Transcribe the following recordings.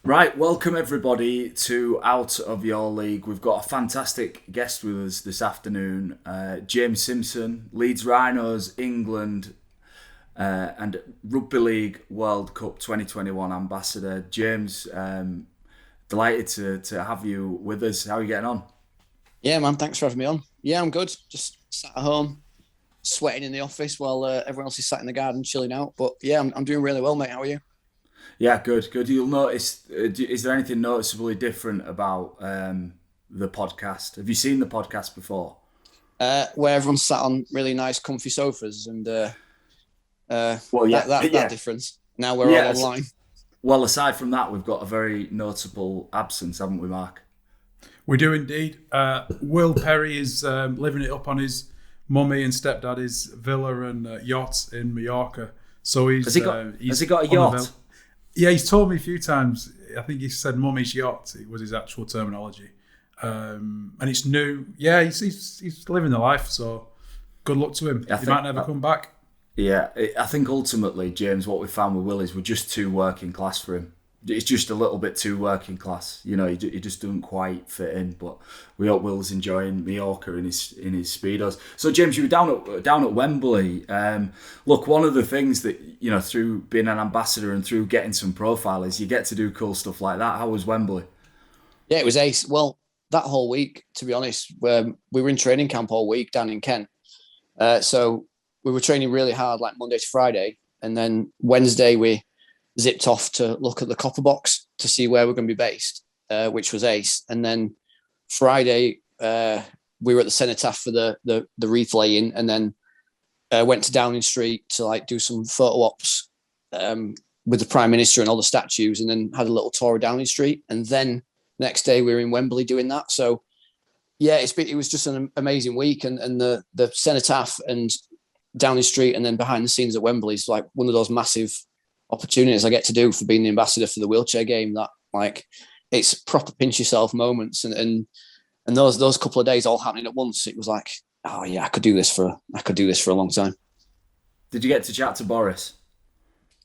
Right, welcome everybody to Out of Your League. We've got a fantastic guest with us this afternoon, James Simpson, Leeds Rhinos England and Rugby League World Cup 2021 ambassador. James, delighted to have you with us. How are you getting on? Yeah, man, thanks for having me on. Yeah, I'm good. Just sat at home, sweating in the office while everyone else is sat in the garden chilling out. But yeah, I'm doing really well, mate. How are you? Yeah, good, good. You'll notice, is there anything noticeably different about the podcast? Have you seen the podcast before? Where everyone's sat on really nice, comfy sofas, and Well, yeah, that yeah, difference. Now we're all yeah. online. Well, aside from that, we've got a very notable absence, haven't we, Mark? We do indeed. Will Perry is living it up on his mummy and stepdaddy's villa and yacht in Mallorca. So Has he got a yacht? Yeah, he's told me a few times. I think he said mummy's yacht. It was his actual terminology. And it's new. Yeah, he's living the life. So good luck to him. He might never come back. Yeah, I think ultimately, James, what we found with Will is we're just too working class for him. It's just a little bit too working class. You know, he just doesn't quite fit in. But we hope Will's enjoying Mallorca in his speedos. So, James, you were down at Wembley. Look, one of the things that, you know, through being an ambassador and through getting some profile is you get to do cool stuff like that. How was Wembley? Yeah, it was ace. Well, that whole week, to be honest, we were in training camp all week down in Kent. So we were training really hard, like Monday to Friday, and then Wednesday we zipped off to look at the copper box to see where we're going to be based, which was ace. And then Friday, we were at the cenotaph for the wreath laying, and then went to Downing Street to like do some photo ops with the Prime Minister and all the statues, and then had a little tour of Downing Street. And then next day we were in Wembley doing that. So yeah, it was just an amazing week, and the cenotaph and Downing Street, and then behind the scenes at Wembley is like one of those massive opportunities I get to do for being the ambassador for the wheelchair game. That like it's proper pinch yourself moments, and those couple of days all happening at once. It was like, oh yeah, I could do this for a long time. Did you get to chat to Boris?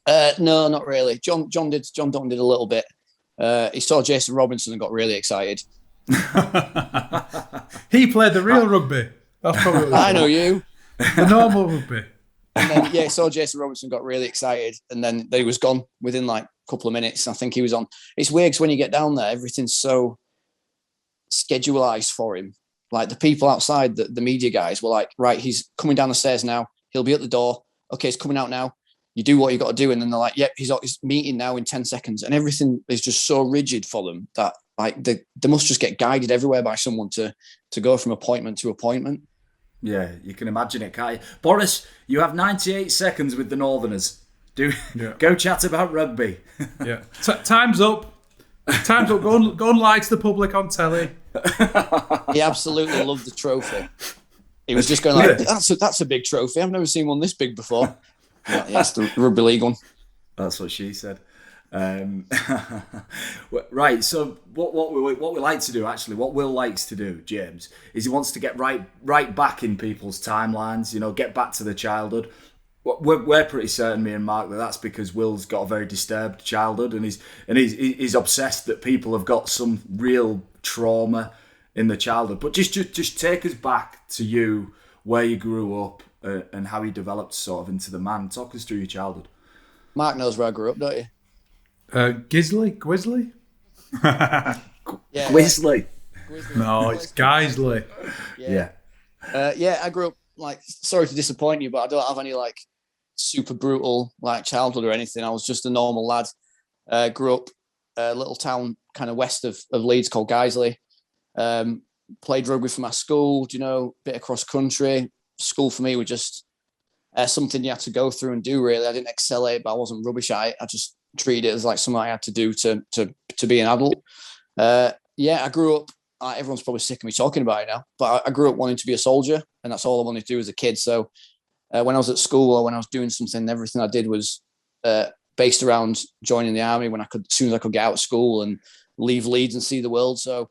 No, not really. John Dalton did a little bit. He saw Jason Robinson and got really excited. He played the real rugby. That's probably I know you. The normal rugby. And then, yeah, so Jason Robinson got really excited, and then he was gone within like a couple of minutes. I think he was on. It's weird because when you get down there, everything's so schedulized for him. Like the people outside, the media guys were like, right, he's coming down the stairs now. He'll be at the door. Okay, he's coming out now. You do what you got to do. And then they're like, yep, he's meeting now in 10 seconds. And everything is just so rigid for them that like they must just get guided everywhere by someone to go from appointment to appointment. Yeah, you can imagine it, can't you? Boris, you have 98 seconds with the Northerners. Go chat about rugby. Yeah. Time's up. Time's up. Go and lie to the public on telly. He absolutely loved the trophy. He was just going like, that's a big trophy. I've never seen one this big before. Yeah, it's the rugby league one. That's what she said. Right, so what we like to do, actually, what Will likes to do, James, is he wants to get right back in people's timelines, you know, get back to the childhood. We're pretty certain, me and Mark, that's because Will's got a very disturbed childhood, and he's obsessed that people have got some real trauma in the childhood. But just take us back to you, where you grew up, and how you developed sort of into the man. Talk us through your childhood. Mark knows where I grew up, don't you? Gwisley? Yeah. Gwisley. No, it's Guiseley. Yeah. I grew up, like, sorry to disappoint you, but I don't have any like super brutal like childhood or anything. I was just a normal lad. Grew up a little town kind of west of Leeds called Guiseley. Played rugby for my school, bit of cross country. School for me was just something you had to go through and do, really. I didn't excel at it, but I wasn't rubbish at it. I just treated it as like something I had to do to be an adult. I grew up, everyone's probably sick of me talking about it now, but I grew up wanting to be a soldier, and that's all I wanted to do as a kid. So when I was at school or when I was doing something, everything I did was based around joining the army as soon as I could get out of school and leave Leeds and see the world. So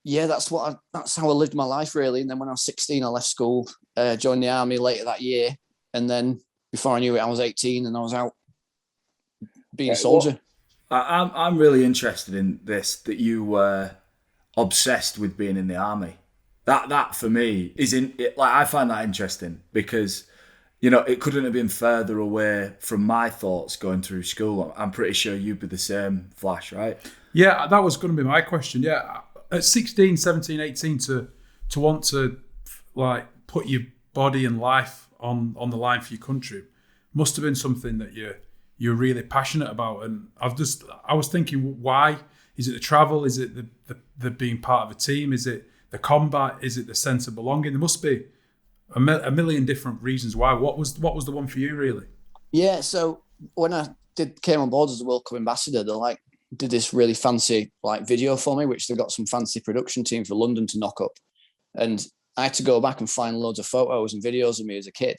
yeah, that's how I lived my life, really. And then when I was 16, I left school, joined the army later that year. And then before I knew it, I was 18 and I was out being a soldier. I'm really interested in this, that you were obsessed with being in the army. That for me is I find that interesting because, it couldn't have been further away from my thoughts going through school. I'm pretty sure you'd be the same, Flash, right? Yeah, that was going to be my question. Yeah, at 16, 17, 18 to want to like put your body and life on the line for your country must have been something that you're really passionate about. And I was thinking, why? Is it the travel? Is it the being part of a team? Is it the combat? Is it the sense of belonging? There must be a million different reasons why. What was the one for you, really? Yeah, so when I came on board as a World Cup ambassador, they did this really fancy video for me, which they got some fancy production team for London to knock up, and I had to go back and find loads of photos and videos of me as a kid.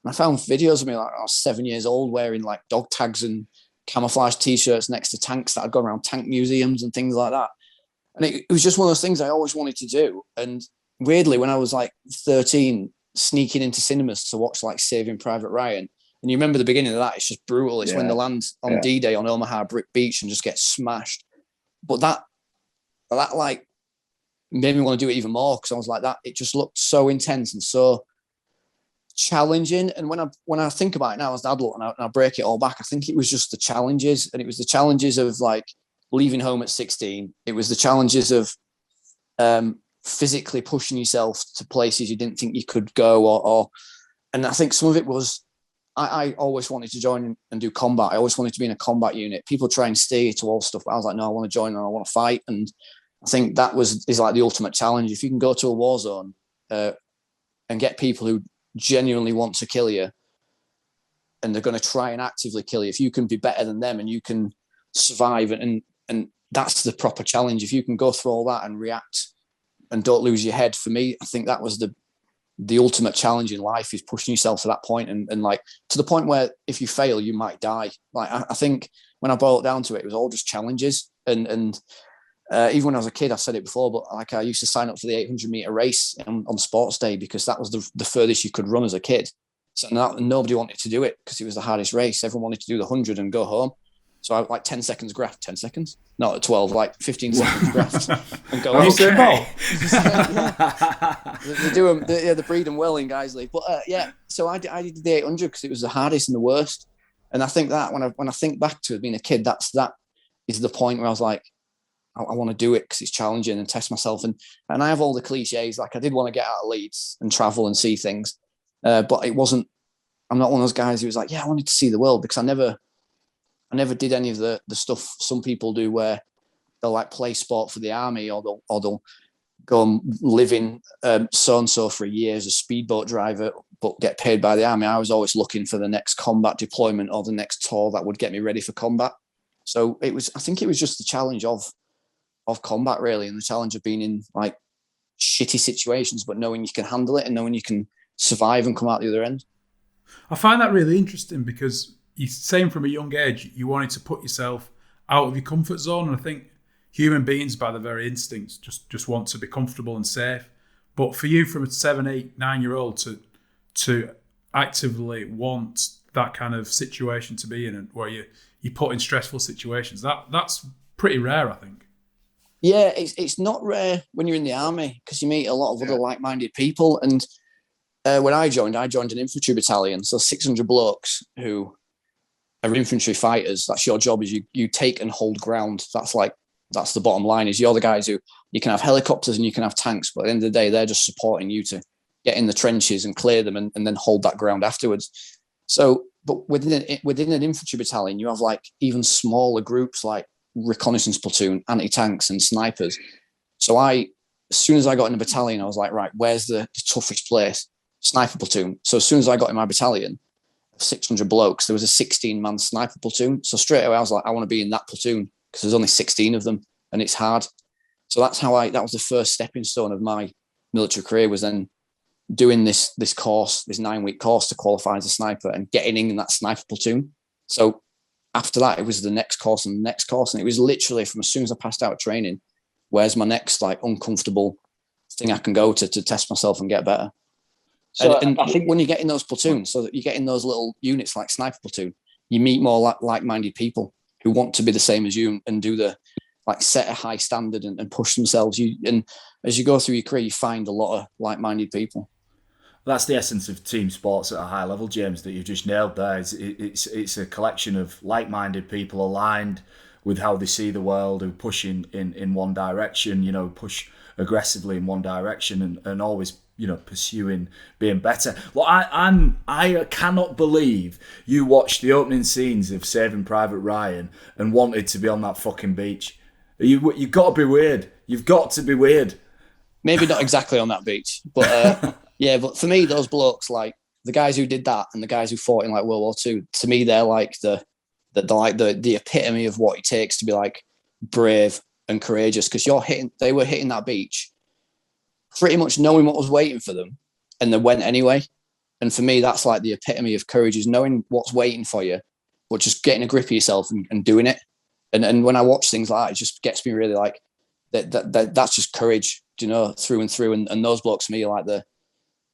And I found videos of me I was 7 years old wearing dog tags and camouflage T-shirts next to tanks that I'd gone around tank museums and things like that. And it was just one of those things I always wanted to do. And weirdly, when I was 13, sneaking into cinemas to watch Saving Private Ryan, and you remember the beginning of that, it's just brutal. It's when they land on D-Day on Omaha Brick Beach and just get smashed. But that made me want to do it even more, because I was like, that it just looked so intense and so challenging. And when I think about it now as an adult and I break it all back, I think it was just the challenges. And it was the challenges of leaving home at 16. It was the challenges of physically pushing yourself to places you didn't think you could go, and I think some of it was I always wanted to join and do combat. I always wanted to be in a combat unit. People try and steer you to all stuff, but I was like, no, I want to join and I want to fight. And I think that is the ultimate challenge. If you can go to a war zone and get people who genuinely want to kill you, and they're going to try and actively kill you, if you can be better than them and you can survive, and that's the proper challenge. If you can go through all that and react and don't lose your head, for me, I think that was the ultimate challenge in life, is pushing yourself to that point and to the point where if you fail, you might die. I think when I boiled it down to it, it was all just challenges. And even when I was a kid, I've said it before, but I used to sign up for the 800 meter race on sports day, because that was the furthest you could run as a kid. So nobody wanted to do it because it was the hardest race. Everyone wanted to do the 100 and go home. So I 10 seconds graft, 10 seconds, not at 12, 15 seconds graft and go. Okay. They do them, they breed them well in Guiseley. But so I did the 800 because it was the hardest and the worst. And I think that when I think back to being a kid, that is the point where I was like, I want to do it because it's challenging and test myself. And I have all the cliches. I did want to get out of Leeds and travel and see things. But it wasn't, I'm not one of those guys who was like, yeah, I wanted to see the world, because I never did any of the stuff some people do where they'll play sport for the army, or they'll go and live in so-and-so for a year as a speedboat driver, but get paid by the army. I was always looking for the next combat deployment or the next tour that would get me ready for combat. So I think it was just the challenge of combat, really, and the challenge of being in shitty situations, but knowing you can handle it and knowing you can survive and come out the other end. I find that really interesting, because you're saying from a young age you wanted to put yourself out of your comfort zone, and I think human beings by their very instincts just want to be comfortable and safe. But for you, from a 7, 8, 9-year-old to actively want that kind of situation to be in, and where you put in stressful situations, that's pretty rare, I think. Yeah, it's not rare when you're in the army, because you meet a lot of other like-minded people. And when I joined an infantry battalion, so 600 blokes who are infantry fighters. That's your job, is you take and hold ground. That's the bottom line, is you're the guys who, you can have helicopters and you can have tanks, but at the end of the day, they're just supporting you to get in the trenches and clear them and then hold that ground afterwards. So, but within an infantry battalion, you have even smaller groups like reconnaissance platoon, anti-tanks and snipers. So as soon as I got in a battalion, I was like, right, where's the toughest place? Sniper platoon. So as soon as I got in my battalion, 600 blokes, there was a 16-man sniper platoon. So straight away I was like, I want to be in that platoon, because there's only 16 of them and it's hard. So that's that was the first stepping stone of my military career, was then doing this course, this 9-week course to qualify as a sniper and getting in that sniper platoon. So after that, it was the next course and the next course. And it was literally from as soon as I passed out of training, where's my next uncomfortable thing I can go to test myself and get better. So and I think when you get in those platoons, so that you get in those little units like sniper platoon, you meet more like-minded people. who want to be the same as you and do the like set a high standard and push themselves. And as you go through your career, you find a lot of like-minded people. That's the essence of team sports at a high level, James, that you've just nailed there. It's a collection of like-minded people aligned with how they see the world, who push in one direction, push aggressively in one direction and always, pursuing being better. Well, I cannot believe you watched the opening scenes of Saving Private Ryan and wanted to be on that fucking beach. You've got to be weird. You've got to be weird. Maybe not exactly on that beach, but yeah. But for me, those blokes, like the guys who did that and the guys who fought in like World War II, to me, they're like the epitome of what it takes to be like brave and courageous. Because they were hitting that beach, pretty much knowing what was waiting for them, and they went anyway. And for me, that's like the epitome of courage, is knowing what's waiting for you, but just getting a grip of yourself and doing it. And when I watch things like that, it just gets me really like that's just courage, through and through. And those blokes to me are like the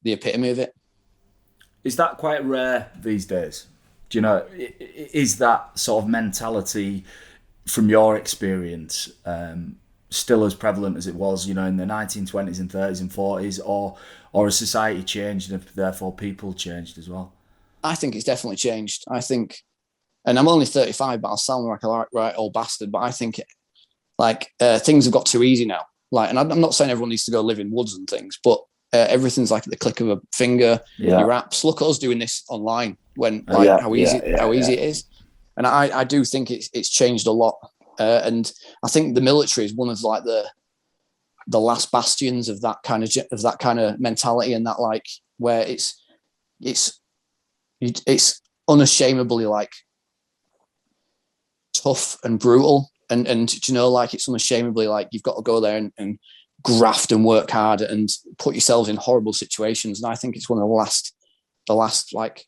epitome of it. Is that quite rare these days? Do you know, is that sort of mentality, from your experience, still as prevalent as it was, in the 1920s and 30s and 40s, or has society changed and therefore people changed as well? I think it's definitely changed. I think, and I'm only 35, but I'll sound like a right old bastard, but I think things have got too easy now. And I'm not saying everyone needs to go live in woods and things, but everything's like at the click of a finger. Yeah. Your apps. Look at us doing this online how easy it is. And I do think it's changed a lot. And I think the military is one of like the last bastions of that kind of mentality, and that like where it's unashamedly like tough and brutal, and it's unashamedly like you've got to go there and graft and work hard and put yourselves in horrible situations. And I think it's one of the last like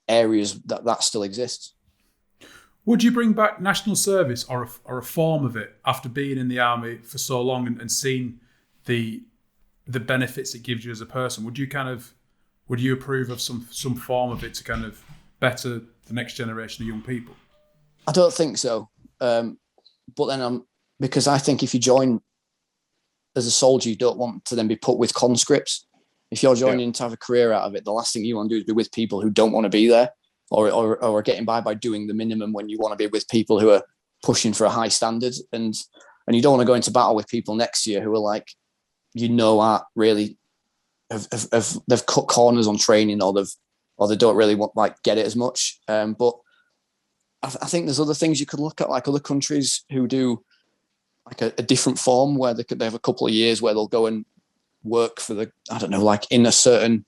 areas that still exists. Would you bring back national service or a form of it after being in the army for so long and seeing the benefits it gives you as a person? Would you approve of some form of it to kind of better the next generation of young people? I don't think so. But then because I think if you join as a soldier, you don't want to then be put with conscripts. If you're joining to have a career out of it, the last thing you want to do is be with people who don't want to be there, or are getting by doing the minimum, when you want to be with people who are pushing for a high standard. And you don't want to go into battle with people next to you who are like, aren't really they've cut corners on training, or they don't really want get it as much. But I think there's other things you could look at, like other countries who do like a different form, where they have a couple of years where they'll go and work for in a certain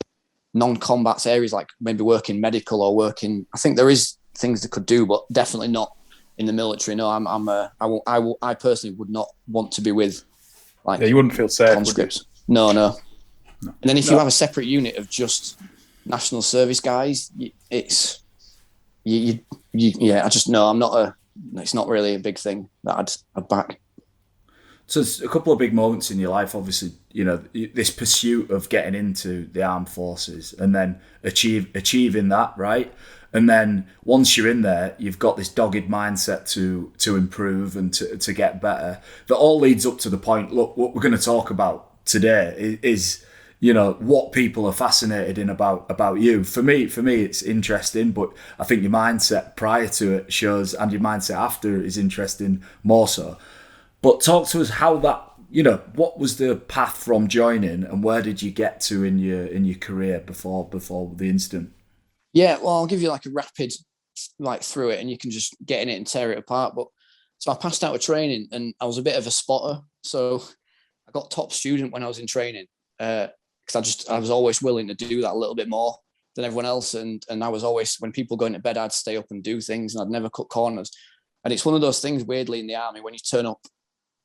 non-combat areas, like maybe work in medical or work in. I think there is things they could do, but definitely not in the military. No, I personally would not want to be with you wouldn't feel safe. Conscripts. No. And then if you have a separate unit of just national service guys, it's I'm not it's not really a big thing that I'd back. So it's a couple of big moments in your life, obviously, this pursuit of getting into the armed forces and then achieving that, right? And then once you're in there, you've got this dogged mindset to improve and to get better. That all leads up to the point, look, what we're going to talk about today is what people are fascinated in about you. For me, it's interesting, but I think your mindset prior to it shows, and your mindset after is interesting more so. But talk to us how that, what was the path from joining, and where did you get to in your career before the incident? Yeah, well, I'll give you like a rapid through it, and you can just get in it and tear it apart. But so I passed out of training, and I was a bit of a spotter. So I got top student when I was in training, because I was always willing to do that a little bit more than everyone else, and I was always, when people go into bed, I'd stay up and do things, and I'd never cut corners. And it's one of those things, weirdly, in the army, when you turn up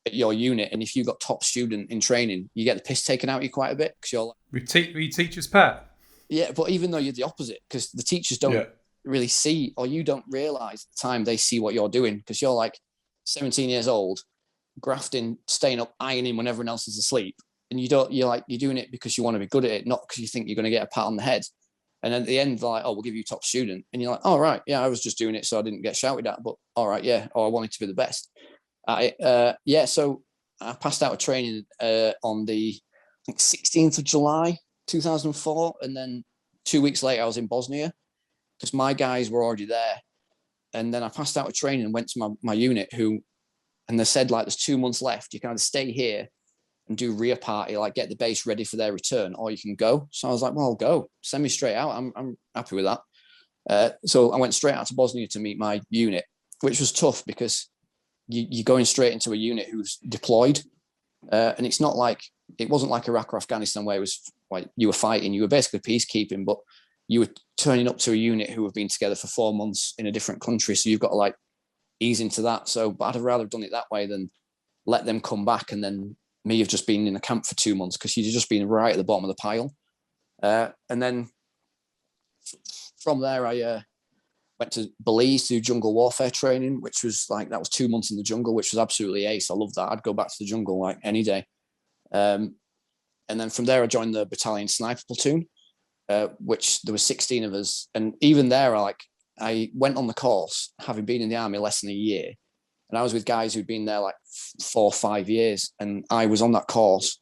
at your unit, and if you've got top student in training, you get the piss taken out of you quite a bit, because you're like, we teacher's pet. Yeah, but even though you're the opposite, because the teachers don't really see, or you don't realise at the time they see what you're doing, because you're like 17 years old, grafting, staying up, ironing when everyone else is asleep, and you're doing it because you want to be good at it, not because you think you're going to get a pat on the head. And at the end, they're like, oh, we'll give you top student. And you're like, oh, right. Yeah, I was just doing it so I didn't get shouted at. But all right, yeah. Oh, I wanted to be the best. So I passed out of training on the 16th of July, 2004. And then 2 weeks later, I was in Bosnia because my guys were already there. And then I passed out of training and went to my unit and they said, like, there's 2 months left. You can either stay here and do rear party, like get the base ready for their return, or you can go. So I was like, well, I'll go. Send me straight out. I'm happy with that. So I went straight out to Bosnia to meet my unit, which was tough because you're going straight into a unit who's deployed. And it wasn't like Iraq or Afghanistan where it was like you were fighting. You were basically peacekeeping, but you were turning up to a unit who have been together for 4 months in a different country. So you've got to like ease into that. But I'd have rather done it that way than let them come back and then me have just been in the camp for 2 months because you'd just been right at the bottom of the pile. And then from there, I went to Belize to do jungle warfare training, which was like, that was 2 months in the jungle, which was absolutely ace. I love that. I'd go back to the jungle like any day. And then from there, I joined the battalion sniper platoon, which there were 16 of us. And even there, I went on the course, having been in the army less than a year. And I was with guys who'd been there like 4 or 5 years. And I was on that course.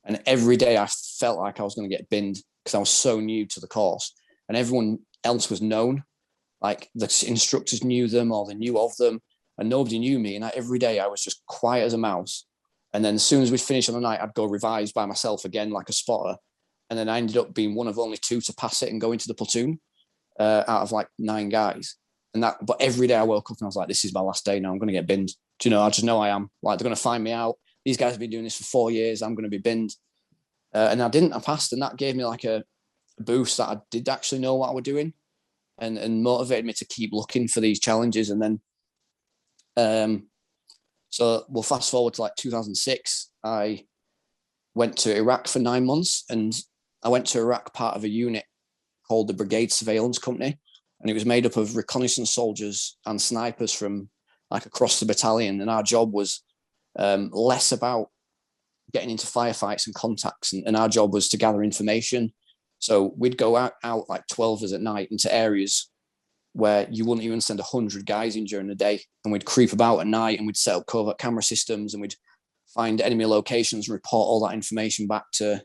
And every day I felt like I was going to get binned because I was so new to the course. And everyone else was known. Like the instructors knew them or they knew of them. And nobody knew me. And every day I was just quiet as a mouse. And then as soon as we'd finish on the night, I'd go revise by myself again like a spotter. And then I ended up being one of only 2 to pass it and go into the platoon out of like 9 guys. But every day I woke up and I was like, this is my last day now. I'm going to get binned. Do you know? I just know I am. Like, they're going to find me out. These guys have been doing this for 4 years. I'm going to be binned. And I didn't. I passed. And that gave me like a boost that I did actually know what I was doing and motivated me to keep looking for these challenges. And then, so we'll fast forward to like 2006. I went to Iraq for 9 months. And I went to Iraq part of a unit called the Brigade Surveillance Company. And it was made up of reconnaissance soldiers and snipers from like across the battalion. And our job was less about getting into firefights and contacts. And our job was to gather information. So we'd go out like 12 of us at night into areas where you wouldn't even send 100 guys in during the day. And we'd creep about at night and we'd set up covert camera systems and we'd find enemy locations, report all that information back to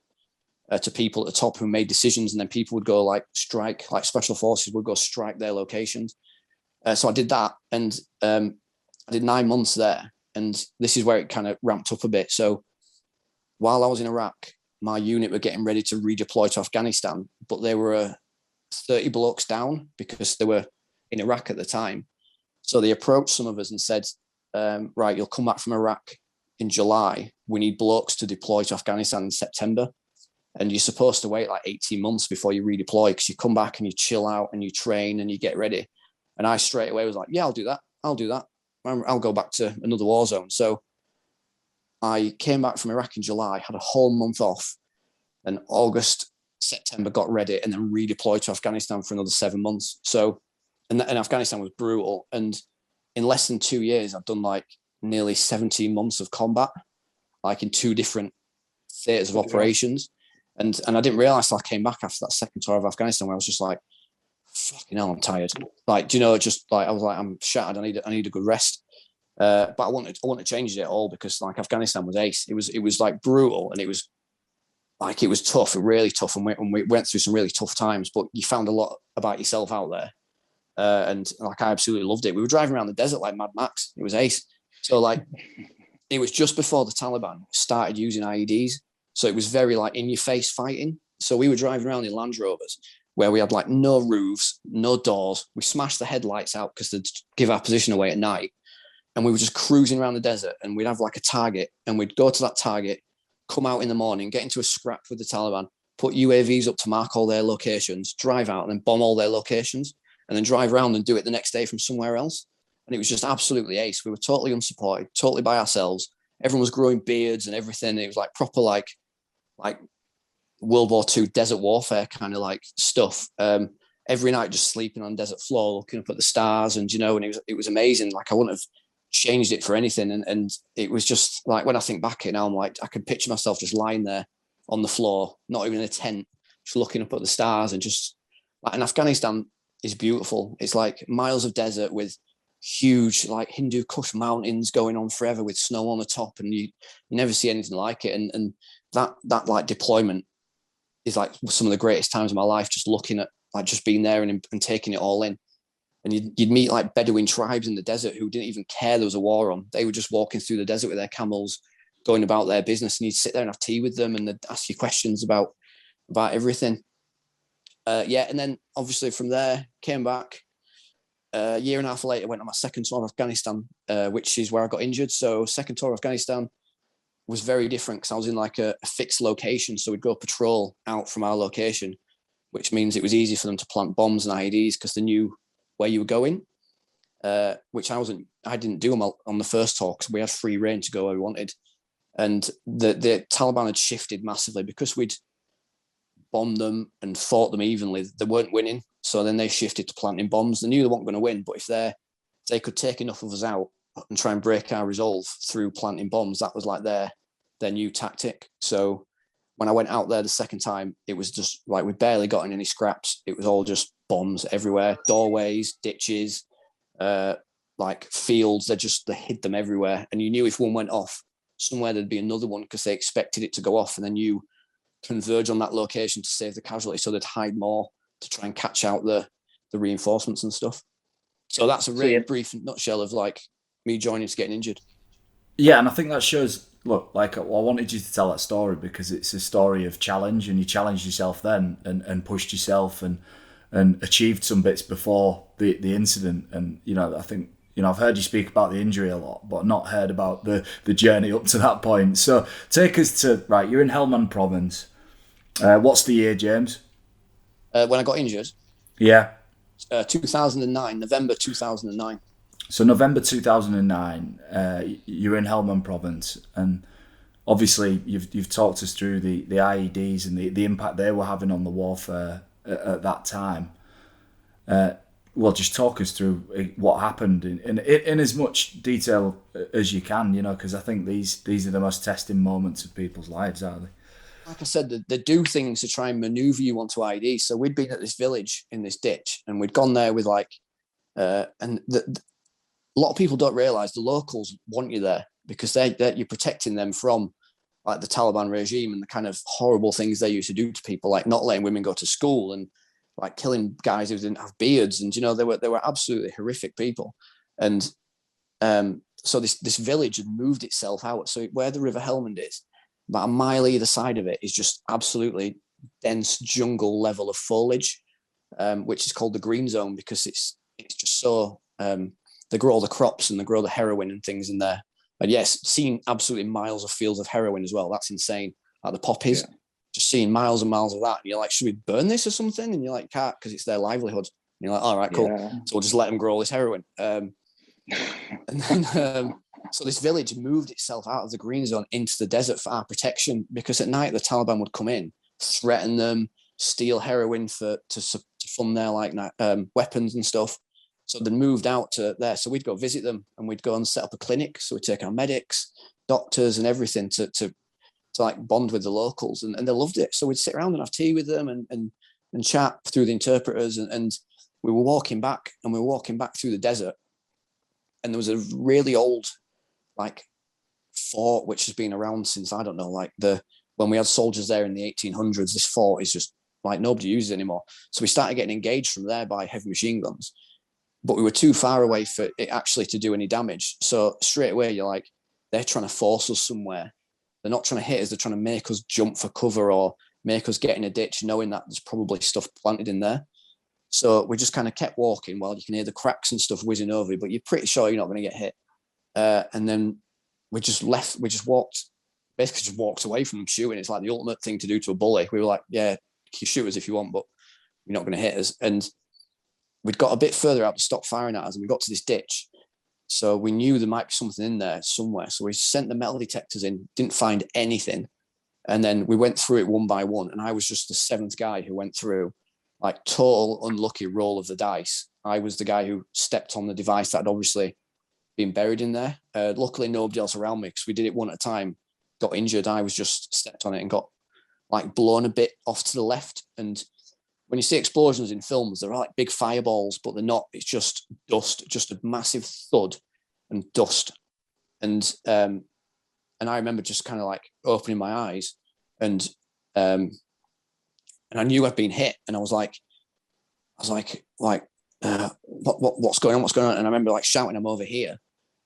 people at the top who made decisions, and then people would go like strike, like special forces would go strike their locations. So I did that, and I did 9 months there, and this is where it kind of ramped up a bit. So while I was in Iraq, my unit were getting ready to redeploy to Afghanistan, but they were 30 blokes down because they were in Iraq at the time. So they approached some of us and said, right, you'll come back from Iraq in July. We need blokes to deploy to Afghanistan in September. And you're supposed to wait like 18 months before you redeploy because you come back and you chill out and you train and you get ready. And I straight away was like, yeah, I'll do that. I'll go back to another war zone. So I came back from Iraq in July, had a whole month off, and August, September got ready and then redeployed to Afghanistan for another 7 months. So, and Afghanistan was brutal. And in less than 2 years, I've done like nearly 17 months of combat, like in 2 different theatres of operations. And I didn't realise till I came back after that second tour of Afghanistan where I was just like, fucking hell, I'm tired. Like, do you know, just like, I was like, I'm shattered. I need a good rest. But I wanted to change it all because like Afghanistan was ace. It was like brutal and it was tough, really tough. And we went through some really tough times, but you found a lot about yourself out there. And like, I absolutely loved it. We were driving around the desert like Mad Max. It was ace. So like, it was just before the Taliban started using IEDs. So it was very like in your face fighting. So we were driving around in Land Rovers where we had like no roofs, no doors. We smashed the headlights out because they'd give our position away at night. And we were just cruising around the desert and we'd have like a target and we'd go to that target, come out in the morning, get into a scrap with the Taliban, put UAVs up to mark all their locations, drive out and then bomb all their locations and then drive around and do it the next day from somewhere else. And it was just absolutely ace. We were totally unsupported, totally by ourselves. Everyone was growing beards and everything. It was like proper like World War II desert warfare kind of like stuff. Every night just sleeping on desert floor, looking up at the stars and, you know, and it was amazing. Like I wouldn't have changed it for anything. And it was just like, when I think back at it now, I'm like, I can picture myself just lying there on the floor, not even in a tent, just looking up at the stars and just Like, and Afghanistan is beautiful. It's like miles of desert with huge like Hindu Kush mountains going on forever with snow on the top, and you never see anything like it. And that like deployment is like some of the greatest times of my life, just looking at like just being there and taking it all in. And you'd meet like Bedouin tribes in the desert who didn't even care there was a war on. They were just walking through the desert with their camels, going about their business, and you'd sit there and have tea with them, and they'd ask you questions about everything. And then obviously from there, came back. A year and a half later, went on my second tour of Afghanistan, which is where I got injured. So second tour of Afghanistan was very different because I was in like a fixed location. So we'd go patrol out from our location, which means it was easy for them to plant bombs and IEDs because they knew where you were going, which I didn't do on the first tour because we had free reign to go where we wanted. And the Taliban had shifted massively because we'd bombed them and fought them evenly. They weren't winning. So then they shifted to planting bombs. They knew they weren't going to win, but if they could take enough of us out and try and break our resolve through planting bombs, that was like their new tactic. So when I went out there the second time, it was just like we barely got in any scraps. It was all just bombs everywhere, doorways, ditches, like fields. They hid them everywhere. And you knew if one went off, somewhere there'd be another one because they expected it to go off. And then you converge on that location to save the casualty. So they'd hide more to try and catch out the reinforcements and stuff. So that's a really brief nutshell of like me joining to getting injured. Yeah, and I think that shows, look, like I wanted you to tell that story because it's a story of challenge, and you challenged yourself then and pushed yourself and achieved some bits before the incident. And, I think, I've heard you speak about the injury a lot, but not heard about the journey up to that point. So take us to, right, you're in Helmand province. What's the year, James? When I got injured? Yeah. 2009, November 2009. So November 2009, you're in Helmand province, and obviously you've talked us through the IEDs and the impact they were having on the warfare at that time. Well, just talk us through what happened in as much detail as you can, because I think these are the most testing moments of people's lives, aren't they? Like I said, they do things to try and maneuver you onto IED. So we'd been at this village in this ditch, and we'd gone there with like, a lot of people don't realise the locals want you there because you're protecting them from like the Taliban regime and the kind of horrible things they used to do to people, like not letting women go to school and like killing guys who didn't have beards, and they were absolutely horrific people. And so this village had moved itself out. So where the River Helmand is, about a mile either side of it is just absolutely dense jungle level of foliage, which is called the green zone because it's just so they grow all the crops and they grow the heroin and things in there. And yes, seeing absolutely miles of fields of heroin as well. That's insane. Like the poppies, just seeing miles and miles of that. And you're like, should we burn this or something? And you're like, can't, because it's their livelihood. And you're like, all right, cool. Yeah. So we'll just let them grow all this heroin. And then, so this village moved itself out of the green zone into the desert for our protection, because at night the Taliban would come in, threaten them, steal heroin to fund their like weapons and stuff. So they moved out to there. So we'd go visit them and we'd go and set up a clinic. So we'd take our medics, doctors and everything to like bond with the locals, and they loved it. So we'd sit around and have tea with them and chat through the interpreters. And we were walking back through the desert. And there was a really old like fort, which has been around since, I don't know, like when we had soldiers there in the 1800s, this fort is just like nobody uses it anymore. So we started getting engaged from there by heavy machine guns. But we were too far away for it actually to do any damage. So straight away, you're like, they're trying to force us somewhere. They're not trying to hit us. They're trying to make us jump for cover or make us get in a ditch, knowing that there's probably stuff planted in there. So we just kind of kept walking while you can hear the cracks and stuff whizzing over you, but you're pretty sure you're not going to get hit. And then we just walked away from them shooting. It's like the ultimate thing to do to a bully. We were like, yeah, you shoot us if you want, but you're not going to hit us. And we'd got a bit further out to stop firing at us, and we got to this ditch. So we knew there might be something in there somewhere. So we sent the metal detectors in, didn't find anything. And then we went through it one by one. And I was just the seventh guy who went through, like total unlucky roll of the dice. I was the guy who stepped on the device that had obviously been buried in there. Luckily, nobody else around me, because we did it one at a time, got injured. I was just stepped on it and got like blown a bit off to the left. And when you see explosions in films, they're like big fireballs, but they're not. It's just dust, just a massive thud and dust. And I remember just kind of like opening my eyes, and I knew I'd been hit, and I was like, what's going on? What's going on? And I remember like shouting, I'm over here,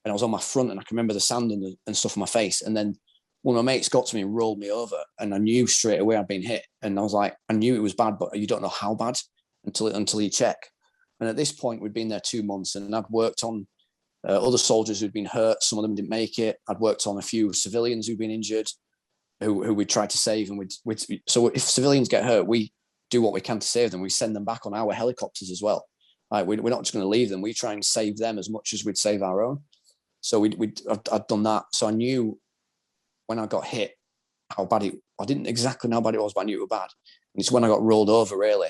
and I was on my front, and I can remember the sand and stuff on my face. And then one of my mates got to me and rolled me over, and I knew straight away I'd been hit. And I was like, I knew it was bad, but you don't know how bad until you check. And at this point, we'd been there 2 months, and I'd worked on other soldiers who'd been hurt. Some of them didn't make it. I'd worked on a few civilians who'd been injured, who we tried to save. And so if civilians get hurt, we do what we can to save them. We send them back on our helicopters as well. Like we're not just going to leave them. We try and save them as much as we'd save our own. So I'd done that. So I knew when I got hit how bad I didn't exactly know how bad it was, but I knew it was bad. And it's when I got rolled over, really.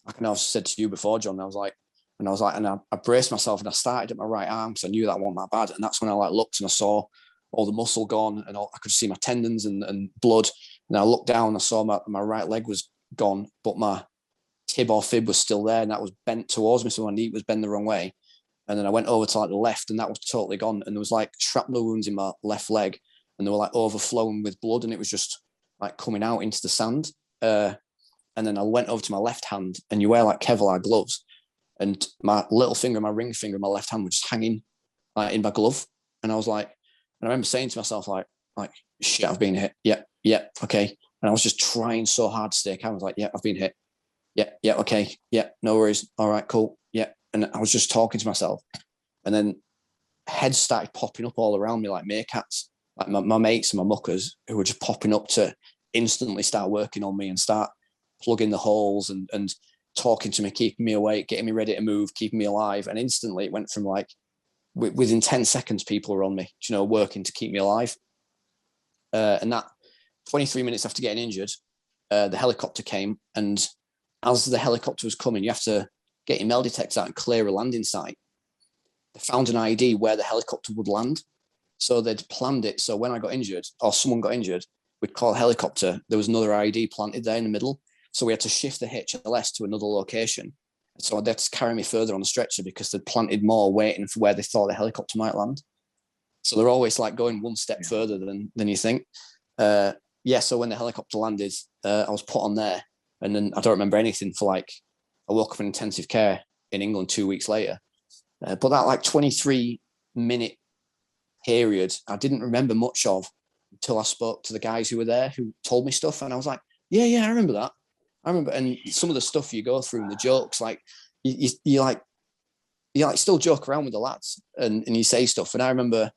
Like I've said to you before, John, I braced myself, and I started at my right arm because I knew that wasn't that bad. And that's when I like looked, and I saw all the muscle gone, and I could see my tendons and blood. And I looked down, and I saw my right leg was gone, but my tib or fib was still there, and that was bent towards me, so my knee was bent the wrong way. And then I went over to like the left, and that was totally gone. And there was like shrapnel wounds in my left leg, and they were like overflowing with blood, and it was just like coming out into the sand. And then I went over to my left hand, and you wear like Kevlar gloves, and my little finger, my ring finger, my left hand was just hanging like in my glove. And I was like, and I remember saying to myself, like shit, I've been hit. Yeah, okay. And I was just trying so hard to stay calm. I was like, yeah, I've been hit. Yeah, okay. Yeah, no worries. All right, cool. Yeah. And I was just talking to myself. And then heads started popping up all around me like meerkats, like my mates and my muckers who were just popping up to instantly start working on me and start plugging the holes and talking to me, keeping me awake, getting me ready to move, keeping me alive. And instantly it went from like, within 10 seconds, people were on me, working to keep me alive. And that 23 minutes after getting injured, the helicopter came. And as the helicopter was coming, you have to get your metal detector out and clear a landing site. They found an ID where the helicopter would land. So they'd planned it. So when I got injured or someone got injured, we'd call a helicopter. There was another ID planted there in the middle. So we had to shift the HLS to another location. So they had to carry me further on the stretcher because they'd planted more waiting for where they thought the helicopter might land. So they're always like going one step further than you think. So when the helicopter landed, I was put on there. And then I don't remember anything for like, I woke up in intensive care in England 2 weeks later. But that like 23-minute period, I didn't remember much of until I spoke to the guys who were there who told me stuff. And I was like, yeah, I remember that. I remember. And some of the stuff you go through and the jokes, like you like still joke around with the lads and you say stuff. And I remember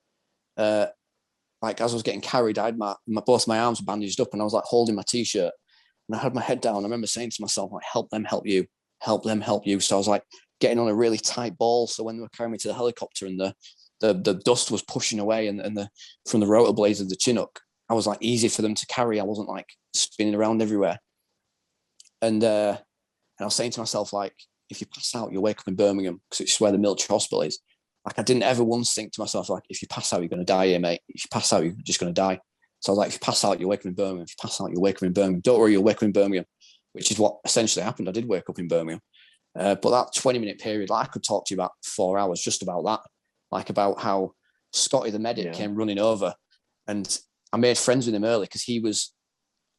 like as I was getting carried, I had both my arms bandaged up and I was like holding my t-shirt and I had my head down. I remember saying to myself, like, help them help you. So I was like getting on a really tight ball. So when they were carrying me to the helicopter and the dust was pushing away and from the rotor blades of the Chinook, I was like easy for them to carry. I wasn't like spinning around everywhere. And I was saying to myself, like, if you pass out, you'll wake up in Birmingham because it's where the military hospital is. Like, I didn't ever once think to myself, like, if you pass out, you're going to die here, mate. If you pass out, you're just going to die. So I was like, if you pass out, you'll wake up in Birmingham. If you pass out, you'll wake up in Birmingham. Don't worry, you'll wake up in Birmingham, which is what essentially happened. I did wake up in Birmingham. But that 20-minute period, like, I could talk to you about 4 hours just about that, like about how Scotty the medic came running over. And I made friends with him early because he was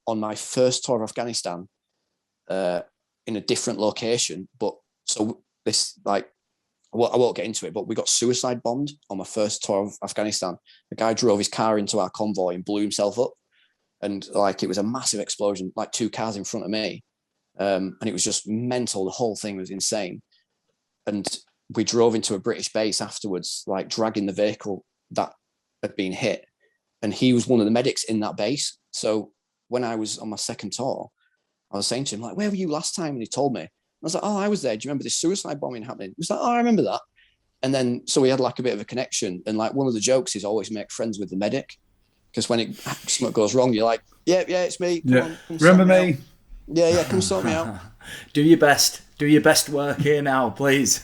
on my first tour of Afghanistan in a different location. But so this, like, I won't get into it, but we got suicide bombed on my first tour of Afghanistan. The guy drove his car into our convoy and blew himself up. And like, it was a massive explosion, like 2 cars in front of me. And it was just mental. The whole thing was insane. And we drove into a British base afterwards, like dragging the vehicle that had been hit. And he was one of the medics in that base. So when I was on my second tour, I was saying to him, like, where were you last time? And he told me. I was like, oh, I was there. Do you remember this suicide bombing happening? He was like, oh, I remember that. And then, so we had like a bit of a connection. And like, one of the jokes is always make friends with the medic. Because when something goes wrong, you're like, yeah, it's me. Come remember me? Yeah, come sort me out. Do your best. Do your best work here now, please.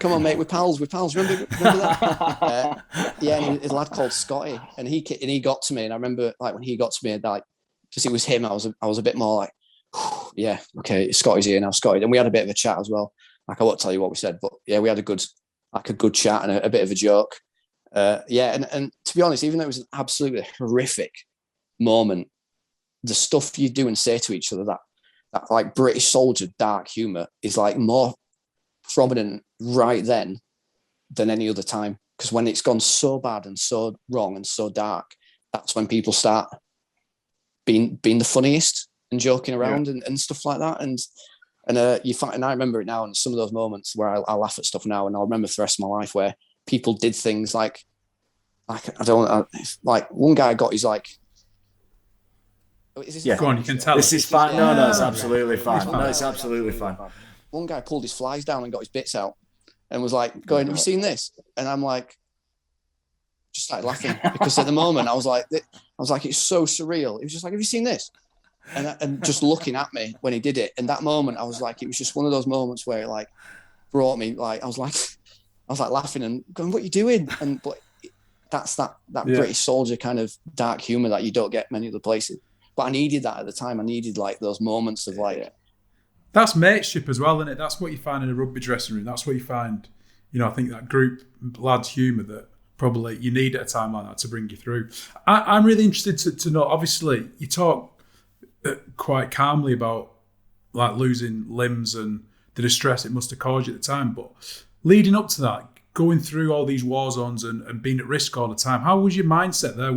Come on, mate. We're pals. Remember that? And his lad called Scotty, and he got to me. And I remember, like, when he got to me, like, because it was him, I was a bit more like, Yeah, okay, Scotty's here now, Scotty. And we had a bit of a chat as well. Like, I won't tell you what we said, but yeah, we had a good chat and a bit of a joke. And to be honest, even though it was an absolutely horrific moment, the stuff you do and say to each other, that like British soldier dark humour is like more prominent right then than any other time. Because when it's gone so bad and so wrong and so dark, that's when people start being the funniest and joking around and stuff like that. And you find, and I remember it now, and some of those moments where I laugh at stuff now, and I'll remember for the rest of my life where people did things like one guy got his like. Go on, you can tell. This is fine. No, it's absolutely fine. No, it's absolutely fine. One guy pulled his flies down and got his bits out, and was like, "Going, have you seen this?" And I'm like, just started laughing because at the moment I was like, it's so surreal. It was just like, "Have you seen this?" And just looking at me when he did it. And that moment, I was like, it was just one of those moments where it like brought me, like I was like laughing and going, "What are you doing?" But that's that British soldier kind of dark humor that you don't get many other places. But I needed that at the time. I needed like those moments of like. That's mateship as well, isn't it? That's what you find in a rugby dressing room. That's what you find. I think that group lads' humour that probably you need at a time like that to bring you through. I'm really interested to know. Obviously, you talk quite calmly about like losing limbs and the distress it must have caused you at the time. But leading up to that, going through all these war zones and being at risk all the time, how was your mindset there?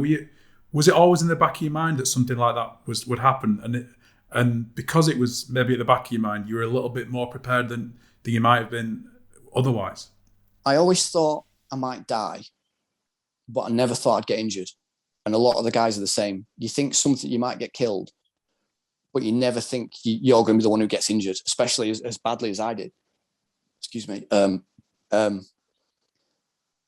Was it always in the back of your mind that something like that would happen? And because it was maybe at the back of your mind, you were a little bit more prepared than you might have been otherwise. I always thought I might die, but I never thought I'd get injured. And a lot of the guys are the same. You think you might get killed, but you never think you're going to be the one who gets injured, especially as badly as I did. Excuse me.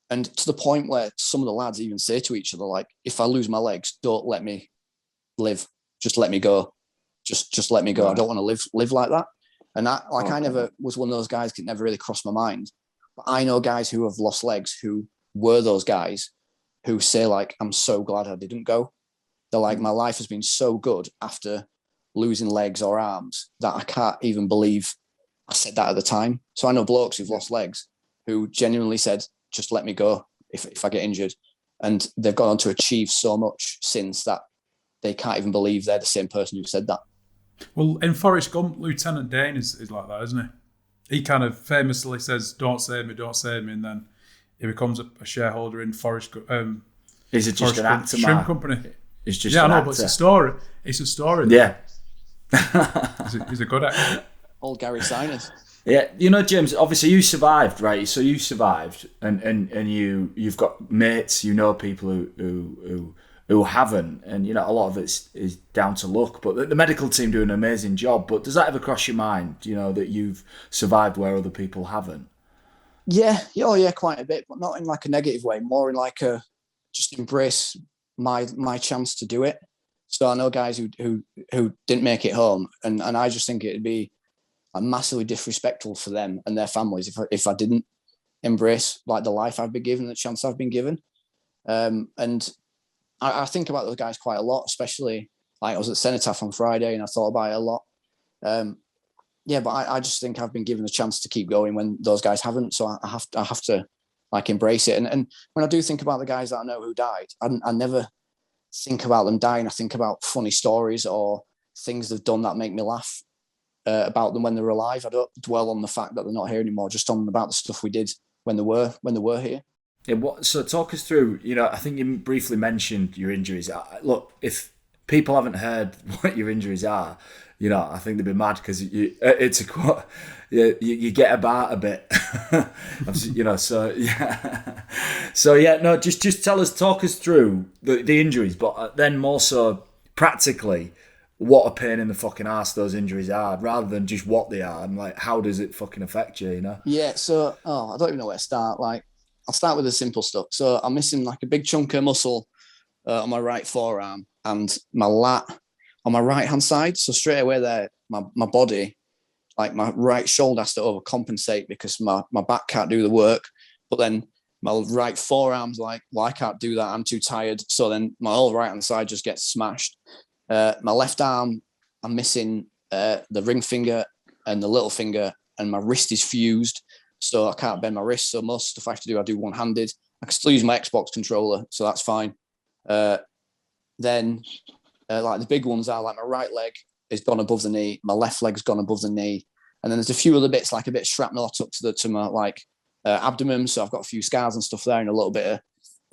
And to the point where some of the lads even say to each other, like, if I lose my legs, don't let me live. Just let me go. Just let me go. I don't want to live like that. And that, like, I never was one of those guys that never really crossed my mind. But I know guys who have lost legs who were those guys who say, like, I'm so glad I didn't go. They're like, my life has been so good after losing legs or arms that I can't even believe I said that at the time. So I know blokes who've lost legs who genuinely said, just let me go if I get injured. And they've gone on to achieve so much since that they can't even believe they're the same person who said that. Well, in Forrest Gump, Lieutenant Dane is like that, isn't he? He kind of famously says, don't save me, and then he becomes a shareholder in Forrest Gump. Is it just an actor, shrimp company? It's just an actor. But it's a story. It's a story. Yeah. he's a good actor. Old Gary Sinus. Yeah, James, obviously you survived, right? So you survived, and you've got mates, people who haven't, and a lot of it is down to luck. But the medical team do an amazing job. But does that ever cross your mind, that you've survived where other people haven't? Yeah, quite a bit, but not in like a negative way. More in like just embrace my chance to do it. So I know guys who didn't make it home, and I just think it'd be massively disrespectful for them and their families if I didn't embrace like the life I've been given, the chance I've been given. And I think about those guys quite a lot, especially like I was at Cenotaph on Friday and I thought about it a lot. But I just think I've been given a chance to keep going when those guys haven't. So I have to like embrace it. And when I do think about the guys that I know who died, I never think about them dying. I think about funny stories or things they've done that make me laugh about them when they were alive. I don't dwell on the fact that they're not here anymore, just on about the stuff we did when they were here. Yeah, so talk us through, I think you briefly mentioned your injuries. Look, if people haven't heard what your injuries are, I think they'd be mad because it's a quite, you get about a bit, so yeah. So yeah, no, just talk us through the injuries, but then more so practically, what a pain in the fucking ass those injuries are, rather than just what they are, and like how does it fucking affect you, Yeah, so I don't even know where to start. Like, I'll start with the simple stuff. So I'm missing like a big chunk of muscle on my right forearm and my lat on my right hand side. So straight away there, my body, like my right shoulder has to overcompensate because my back can't do the work. But then my right forearm's like, well, I can't do that. I'm too tired. So then my whole right hand side just gets smashed. My left arm, I'm missing the ring finger and the little finger, and my wrist is fused, so I can't bend my wrist. So most stuff I have to do, I do one-handed. I can still use my Xbox controller, so that's fine. Then like the big ones are like my right leg is gone above the knee, my left leg's gone above the knee, and then there's a few other bits like a bit of shrapnel up to my like abdomen, so I've got a few scars and stuff there, and a little bit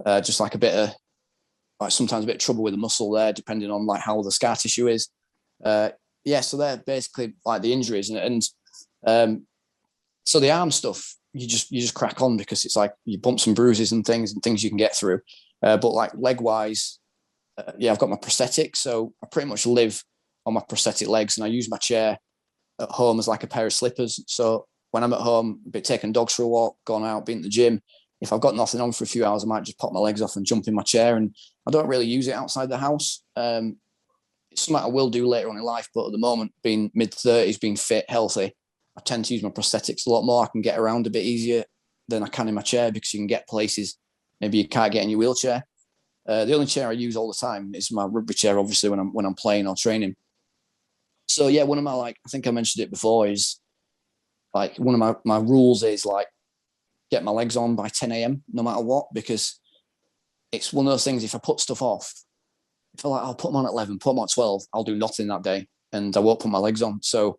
of just like a bit of like sometimes a bit of trouble with the muscle there, depending on like how the scar tissue is. So they're basically like the injuries, and so the arm stuff you just crack on because it's like you bumps and bruises and things you can get through. But like leg wise, I've got my prosthetic, so I pretty much live on my prosthetic legs, and I use my chair at home as like a pair of slippers. So when I'm at home, a bit taking dogs for a walk, going out, being at the gym, if I've got nothing on for a few hours, I might just pop my legs off and jump in my chair. And I don't really use it outside the house. It's something I will do later on in life, but at the moment, being mid-30s, being fit, healthy, I tend to use my prosthetics a lot more. I can get around a bit easier than I can in my chair because you can get places maybe you can't get in your wheelchair. The only chair I use all the time is my rugby chair, obviously, when I'm playing or training. So yeah, one of my, like, I think I mentioned it before, is like one of my rules is like get my legs on by 10 a.m. no matter what, because it's one of those things. If I put stuff off, if I like, I'll put them on at 11, put them on at 12, I'll do nothing that day and I won't put my legs on. So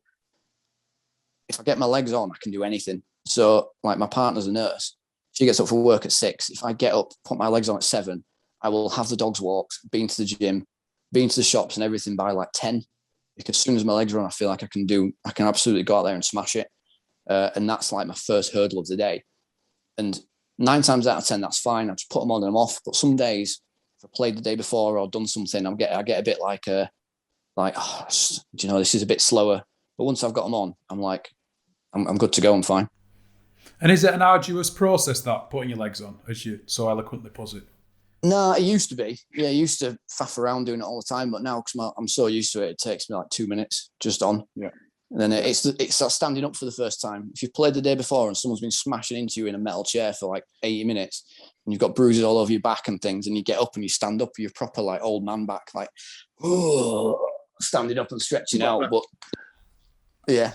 if I get my legs on, I can do anything. So like my partner's a nurse. She gets up for work at 6. If I get up, put my legs on at 7, I will have the dogs walked, been to the gym, been to the shops and everything by like 10. Because as soon as my legs are on, I feel like I can absolutely go out there and smash it. And that's like my first hurdle of the day. And 9 times out of 10, that's fine. I just put them on and I'm off. But some days, if I played the day before or done something, I get a bit like, this is a bit slower. But once I've got them on, I'm like, I'm good to go. I'm fine. And is it an arduous process, that putting your legs on, as you so eloquently put it? No, it used to be. Yeah, I used to faff around doing it all the time. But now, because I'm so used to it, it takes me like 2 minutes just on. Yeah. And then it's standing up for the first time. If you've played the day before and someone's been smashing into you in a metal chair for like 80 minutes and you've got bruises all over your back and things, and you get up and you stand up, you're proper like old man back, like, standing up and stretching out. But yeah.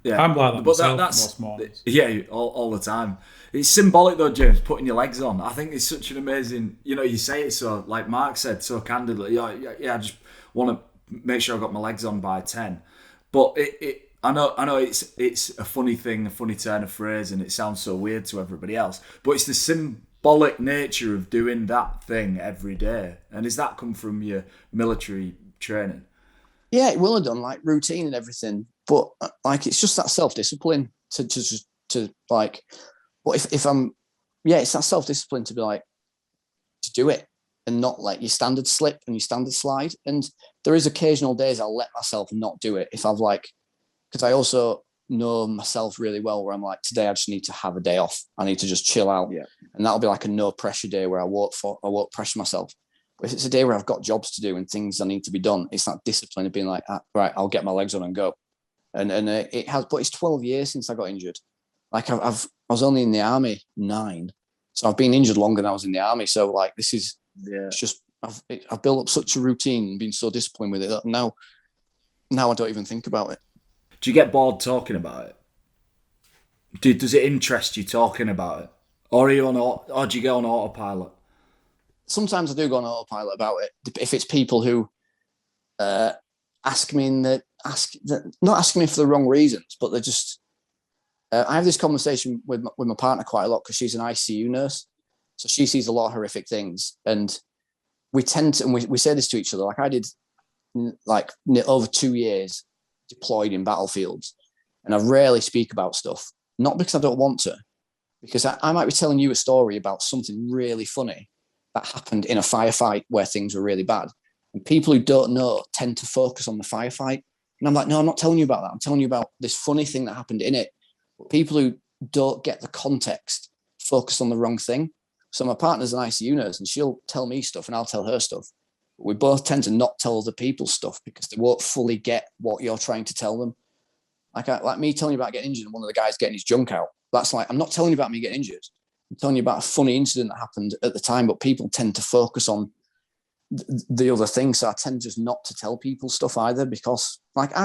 Yeah, I'm like that but myself that's most mornings. Yeah, all the time. It's symbolic though, James, putting your legs on. I think it's such an amazing, you say it so, like Mark said, so candidly. I just want to make sure I've got my legs on by 10. But I know it's a funny thing, a funny turn of phrase, and it sounds so weird to everybody else. But it's the symbolic nature of doing that thing every day. And does that come from your military training? Yeah, it will have done, like routine and everything. But like, it's just that self-discipline to like, what if I'm, it's that self-discipline to be like, to do it and not let your standard slip and your standard slide. And there is occasional days I'll let myself not do it if I've like, because I also know myself really well where I'm like, today I just need to have a day off. I need to just chill out. Yeah. And that'll be like a no pressure day where I won't pressure myself. But if it's a day where I've got jobs to do and things that need to be done, it's that discipline of being like, right, I'll get my legs on and go. And it has, but it's 12 years since I got injured. Like I was only in the army 9, so I've been injured longer than I was in the army. So like this is, it's just I've built up such a routine and been so disciplined with it that now I don't even think about it. Do you get bored talking about it? Does it interest you talking about it, or do you go on autopilot? Sometimes I do go on autopilot about it. If it's people who ask me not asking me for the wrong reasons, but they're just. I have this conversation with my partner quite a lot because she's an ICU nurse, so she sees a lot of horrific things, and we tend to, and we say this to each other. Like I did, like over 2 years deployed in battlefields, and I rarely speak about stuff, not because I don't want to, because I might be telling you a story about something really funny that happened in a firefight where things were really bad, and people who don't know tend to focus on the firefight, and I'm like, no, I'm not telling you about that. I'm telling you about this funny thing that happened in it. But people who don't get the context focus on the wrong thing. So my partner's an ICU nurse and she'll tell me stuff and I'll tell her stuff. But we both tend to not tell other people stuff because they won't fully get what you're trying to tell them. Like me telling you about getting injured and one of the guys getting his junk out. That's like, I'm not telling you about me getting injured. I'm telling you about a funny incident that happened at the time, but people tend to focus on the other thing. So I tend just not to tell people stuff either, because like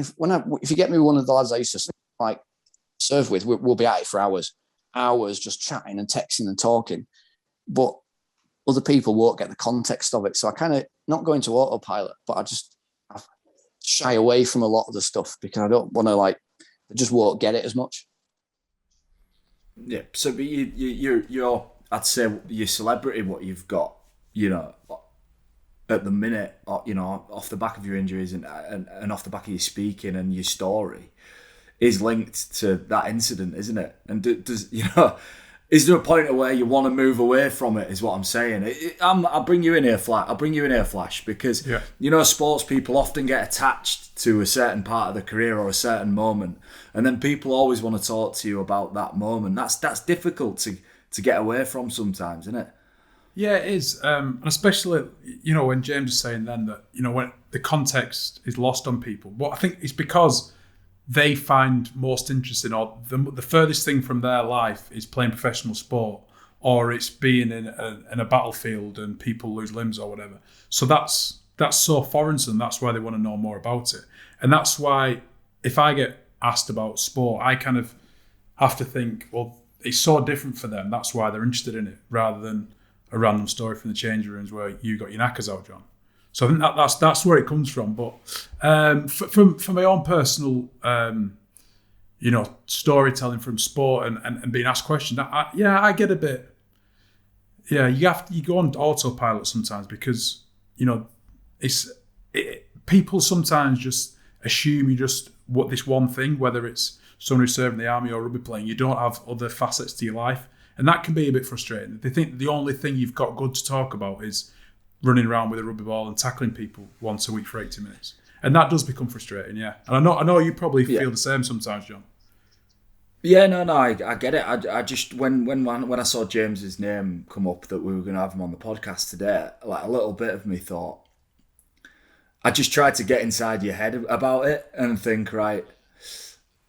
if you get me one of the lads I used to like serve with, we'll be at it for hours just chatting and texting and talking. But other people won't get the context of it. So I kind of not go into autopilot, but I shy away from a lot of the stuff because I don't want to I just won't get it as much. Yeah. So, but you're I'd say your celebrity, what you've got, at the minute, off the back of your injuries and off the back of your speaking and your story, is linked to that incident, isn't it? And is there a point where you want to move away from it? Is what I'm saying. I'll bring you in here, Flash, because sports people often get attached to a certain part of the career or a certain moment, and then people always want to talk to you about that moment. That's difficult to get away from sometimes, isn't it? Yeah, it is, and especially when James is saying then that when the context is lost on people. But I think it's because they find most interesting, or the furthest thing from their life is playing professional sport, or it's being in a battlefield and people lose limbs or whatever. So that's so foreign to them. That's why they want to know more about it, and that's why if I get asked about sport, I kind of have to think, well, it's so different for them. That's why they're interested in it, rather than a random story from the changing rooms where you got your knackers out, John. So I think that's where it comes from. But for my own personal, storytelling from sport and being asked questions, I get a bit. Yeah, you go on autopilot sometimes because people sometimes just assume you just this one thing, whether it's someone who's serving the army or rugby playing. You don't have other facets to your life, and that can be a bit frustrating. They think the only thing you've got good to talk about is running around with a rugby ball and tackling people once a week for 80 minutes. And that does become frustrating, yeah. And I know you probably feel the same sometimes, John. Yeah, no, I get it. I just, when I saw James's name come up that we were going to have him on the podcast today, like a little bit of me thought, I just tried to get inside your head about it and think, right,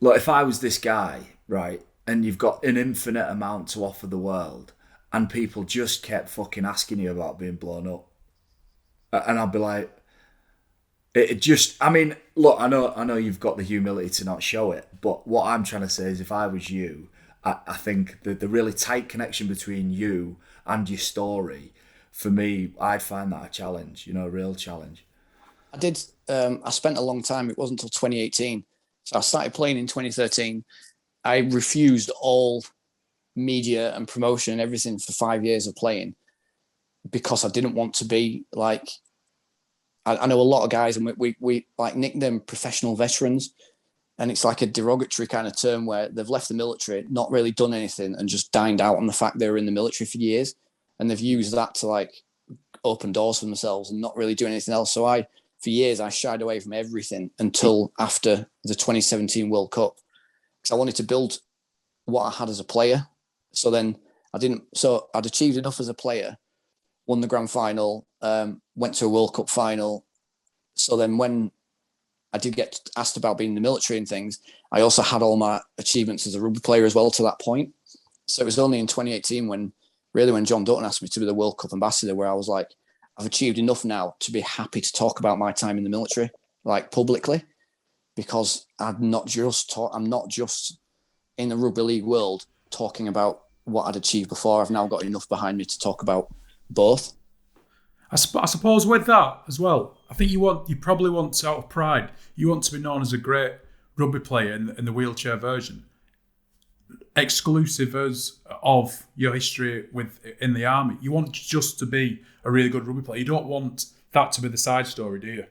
look, if I was this guy, right, and you've got an infinite amount to offer the world and people just kept fucking asking you about being blown up, and I'll be like, look, I know you've got the humility to not show it, but what I'm trying to say is if I was you, I think the really tight connection between you and your story, for me, I'd find that a challenge, a real challenge. I did. I spent a long time. It wasn't until 2018. So I started playing in 2013. I refused all media and promotion and everything for 5 years of playing, because I didn't want to be like, I know a lot of guys and we like nick them professional veterans, and it's like a derogatory kind of term where they've left the military, not really done anything, and just dined out on the fact they were in the military for years, and they've used that to like open doors for themselves and not really doing anything else. So for years I shied away from everything until after the 2017 World Cup, because I wanted to build what I had as a player. So then I'd achieved enough as a player, won the grand final, went to a World Cup final. So then when I did get asked about being in the military and things, I also had all my achievements as a rugby player as well to that point. So it was only in 2018 when John Dutton asked me to be the World Cup ambassador, where I was like, I've achieved enough now to be happy to talk about my time in the military, like publicly, because I'm not just in the rugby league world talking about what I'd achieved before. I've now got enough behind me to talk about both. I suppose with that as well, I think you probably want, out of pride, you want to be known as a great rugby player in the wheelchair version, exclusive of your history in the army. You want just to be a really good rugby player. You don't want that to be the side story, do you?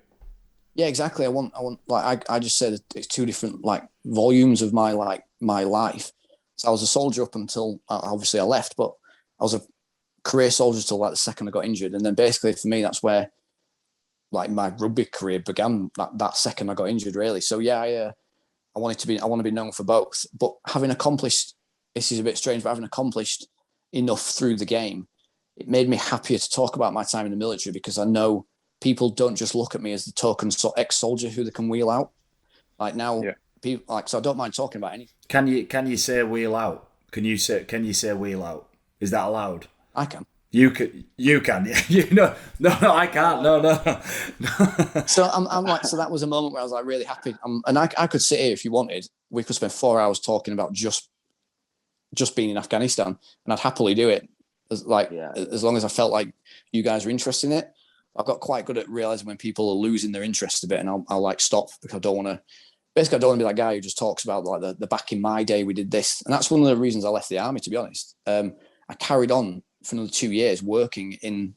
Yeah, exactly. I want like I just said, it's two different like volumes of my life. So I was a soldier up until obviously I left, but I was a career soldier till like the second I got injured, and then basically for me that's where like my rugby career began. That second I got injured, really. So yeah, I want to be known for both. But having accomplished, this is a bit strange, but having accomplished enough through the game, it made me happier to talk about my time in the military, because I know people don't just look at me as the token ex-soldier who they can wheel out. Like now, people like, so I don't mind talking about anything. Can you say wheel out? Can you say wheel out? Is that allowed? I can. You can, yeah. No, I can't. No. So I'm like, so that was a moment where I was like really happy. And I could sit here if you wanted. We could spend 4 hours talking about just being in Afghanistan, and I'd happily do it. As long as I felt like you guys were interested in it. I've got quite good at realizing when people are losing their interest a bit, and I'll like stop, because I don't want to. Basically, I don't want to be that guy who just talks about like the back in my day we did this, and that's one of the reasons I left the army. To be honest, I carried on for another 2 years working in, and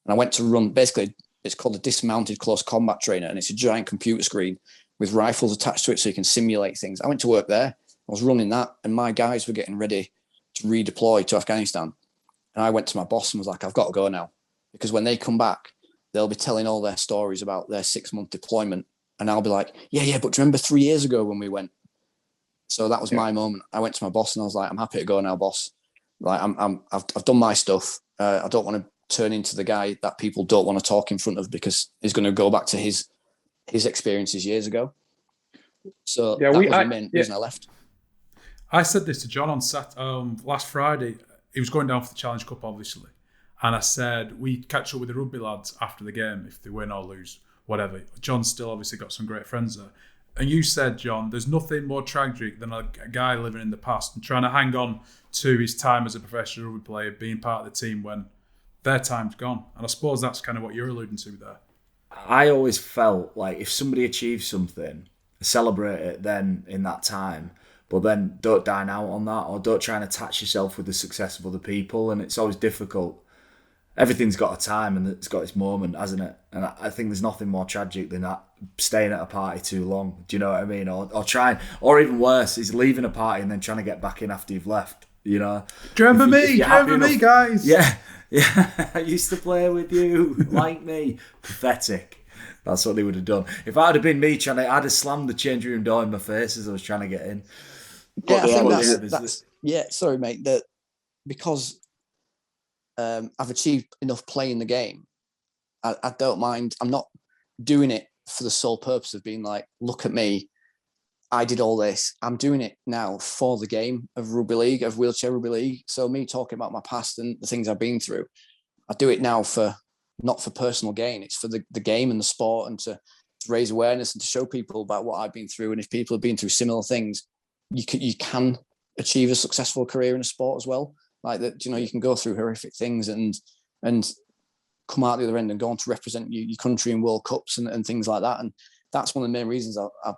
I went to run. Basically, it's called a dismounted close combat trainer, and it's a giant computer screen with rifles attached to it, so you can simulate things. I went to work there. I was running that, and my guys were getting ready to redeploy to Afghanistan, and I went to my boss and was like, "I've got to go now, because when they come back, they'll be telling all their stories about their 6-month deployment." And I'll be like, yeah, but do you remember 3 years ago when we went? So that was my moment. I went to my boss and I was like, "I'm happy to go now, boss. Like, I've done my stuff. I don't want to turn into the guy that people don't want to talk in front of, because he's going to go back to his experiences years ago." So that was the main reason I left. I said this to John on last Friday. He was going down for the Challenge Cup, obviously. And I said, we catch up with the rugby lads after the game, if they win or lose, whatever. John's still obviously got some great friends there. And you said, John, there's nothing more tragic than a guy living in the past and trying to hang on to his time as a professional rugby player, being part of the team when their time's gone. And I suppose that's kind of what you're alluding to there. I always felt like if somebody achieves something, celebrate it then in that time, but then don't dine out on that, or don't try and attach yourself with the success of other people. And it's always difficult. Everything's got a time and it's got its moment, hasn't it? And I think there's nothing more tragic than that, staying at a party too long. Do you know what I mean? Or trying, or even worse, is leaving a party and then trying to get back in after you've left. You know? Do you remember me? Do you remember me, guys? Yeah. I used to play with you, like me. Pathetic. That's what they would have done. If I'd have been me I'd have slammed the changing room door in my face as I was trying to get in. Yeah, I think that's sorry, mate. That because I've achieved enough playing the game, I don't mind. I'm not doing it for the sole purpose of being like, look at me, I did all this. I'm doing it now for the game of rugby league, of wheelchair rugby league. So me talking about my past and the things I've been through, I do it now for not for personal gain. It's for the game and the sport, and to raise awareness and to show people about what I've been through. And if people have been through similar things, you can achieve a successful career in a sport as well. Like that, you can go through horrific things and come out the other end and go on to represent your country in World Cups and things like that. And that's one of the main reasons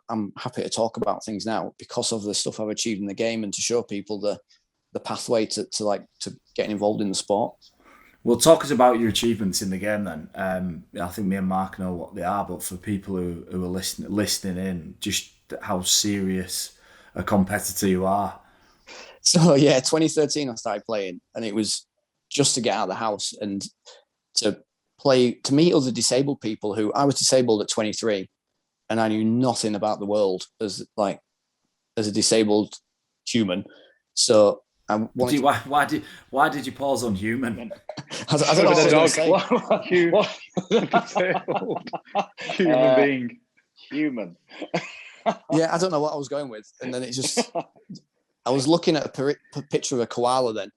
I'm happy to talk about things now, because of the stuff I've achieved in the game, and to show people the pathway to getting involved in the sport. Well, talk us about your achievements in the game then. I think me and Mark know what they are, but for people who are listening in, just how serious a competitor you are. So yeah, 2013 I started playing, and it was just to get out of the house and to meet other disabled people who I was disabled at 23, and I knew nothing about the world as a disabled human. So I wanted why did you pause on human? I don't know what I was going to say. Human being. Human. Yeah, I don't know what I was going with, and then it just. I was looking at a picture of a koala then.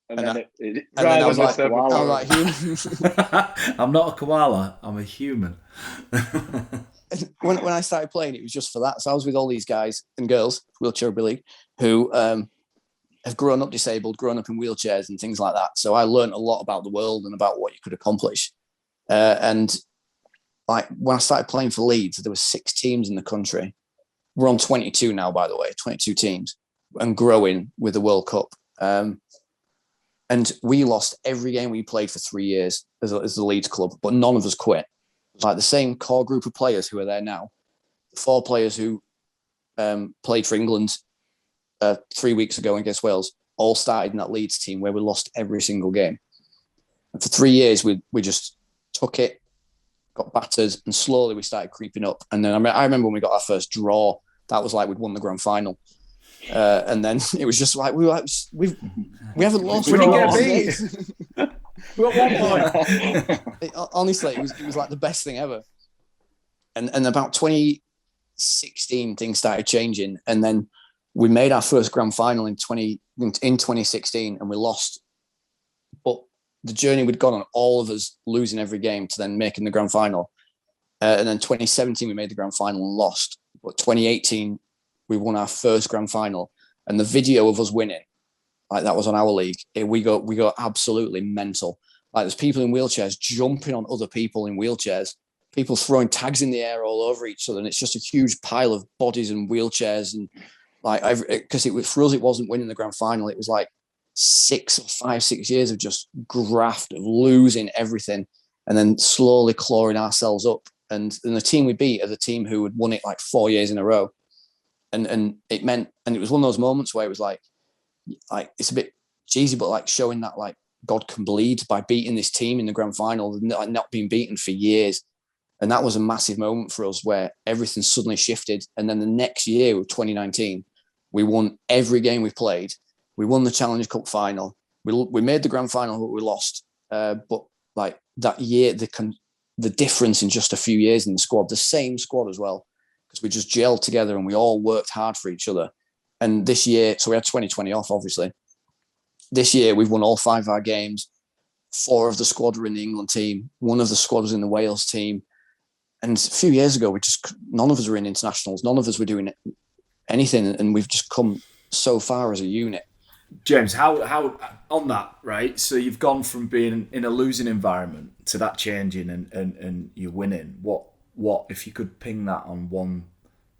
And then I was like, I'm not a koala, I'm a human. when I started playing, it was just for that. So I was with all these guys and girls, wheelchair rugby league, who have grown up disabled, grown up in wheelchairs and things like that. So I learned a lot about the world and about what you could accomplish. And like when I started playing for Leeds, there were 6 teams in the country. We're on 22 now, by the way, 22 teams, and growing with the World Cup. And we lost every game we played for 3 years as the Leeds club, but none of us quit. Like the same core group of players who are there now, the 4 players who played for England 3 weeks ago against Wales, all started in that Leeds team where we lost every single game. And for 3 years, we just took it, got battered, and slowly we started creeping up. And then I remember when we got our first draw, that was like we'd won the grand final. And then it was just like we haven't lost. We didn't get beat. We got 1 point. Honestly, it was like the best thing ever. And about 2016, things started changing, and then we made our first grand final in 2016, and we lost. But the journey we'd gone on, all of us losing every game to then making the grand final. And then 2017, we made the grand final and lost. But 2018, we won our first grand final. And the video of us winning, like that was on our league, we got absolutely mental. Like there's people in wheelchairs jumping on other people in wheelchairs, people throwing tags in the air all over each other. And it's just a huge pile of bodies and wheelchairs. And like, because for us, it wasn't winning the grand final. It was like 6 years of just graft, of losing everything and then slowly clawing ourselves up. And the team we beat are the team who had won it like 4 years in a row. And it meant, and it was one of those moments where it was like it's a bit cheesy, but like showing that like God can bleed by beating this team in the grand final, like not being beaten for years. And that was a massive moment for us where everything suddenly shifted. And then the next year, 2019, we won every game we played. We won the Challenge Cup final. We made the grand final, but we lost. But like that year, the difference in just a few years in the squad, the same squad as well, because we just gelled together and we all worked hard for each other. And this year, so we had 2020 off, obviously. This year, we've won all 5 of our games. 4 of the squad were in the England team. 1 of the squad was in the Wales team. And a few years ago, none of us were in internationals. None of us were doing anything. And we've just come so far as a unit. James, how on that, right? So you've gone from being in a losing environment to that changing and you're winning. What if you could ping that on one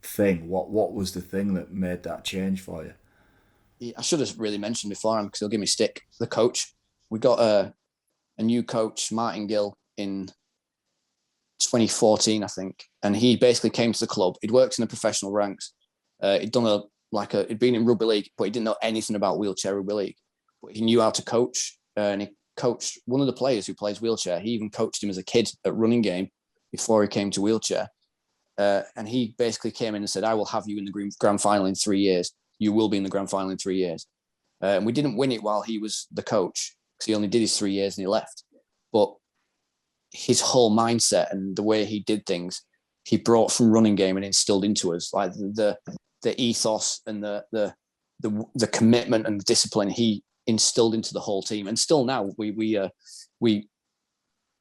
thing? What was the thing that made that change for you? I should have really mentioned before, because he'll give me stick. The coach. We got a new coach, Martin Gill, in 2014, I think, and he basically came to the club. He'd worked in the professional ranks. He'd done he'd been in rugby league, but he didn't know anything about wheelchair rugby league. But he knew how to coach, and he coached one of the players who plays wheelchair. He even coached him as a kid at running game before he came to wheelchair. And he basically came in and said, "I will have you in the grand final in 3 years. You will be in the grand final in 3 years." And we didn't win it while he was the coach, because he only did his 3 years and he left. But his whole mindset and the way he did things, he brought from running game and instilled into us, like the ethos and the commitment and the discipline he instilled into the whole team. And still now we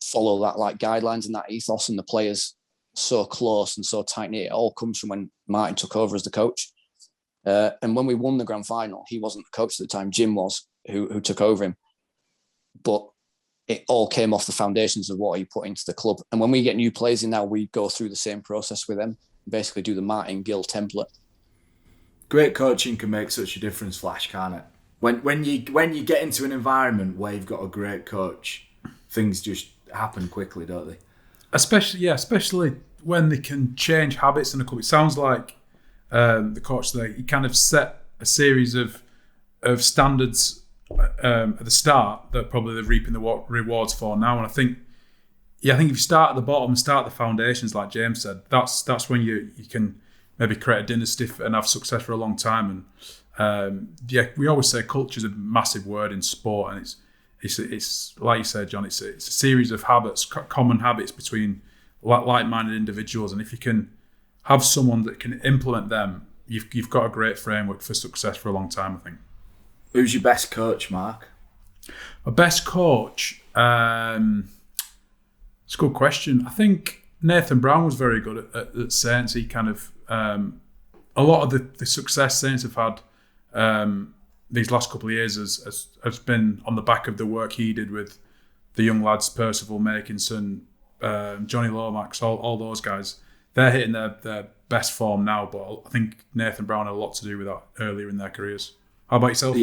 follow that like guidelines and that ethos, and the players so close and so tight knit. It all comes from when Martin took over as the coach. And when we won the grand final, he wasn't the coach at the time. Jim was, who took over him. But it all came off the foundations of what he put into the club. And when we get new players in now, we go through the same process with them, basically do the Martin Gill template. Great coaching can make such a difference, Flash, can't it? When you get into an environment where you've got a great coach, things just happen quickly, don't they? Especially when they can change habits in a club. It sounds like the coach there, he kind of set a series of standards at the start that probably they're reaping the rewards for now. And I think if you start at the bottom and start the foundations, like James said, that's when you can maybe create a dynasty and have success for a long time. And we always say culture is a massive word in sport, and it's like you said, John, it's a series of habits, common habits between like-minded individuals, and if you can have someone that can implement them, you've got a great framework for success for a long time, I think. Who's your best coach, Mark? My best coach? It's a good question. I think Nathan Brown was very good at Saints. He kind of, a lot of the success Saints have had these last couple of years has been on the back of the work he did with the young lads, Percival, Makinson, Johnny Lomax, all those guys. They're hitting their best form now, but I think Nathan Brown had a lot to do with that earlier in their careers. How about yourself?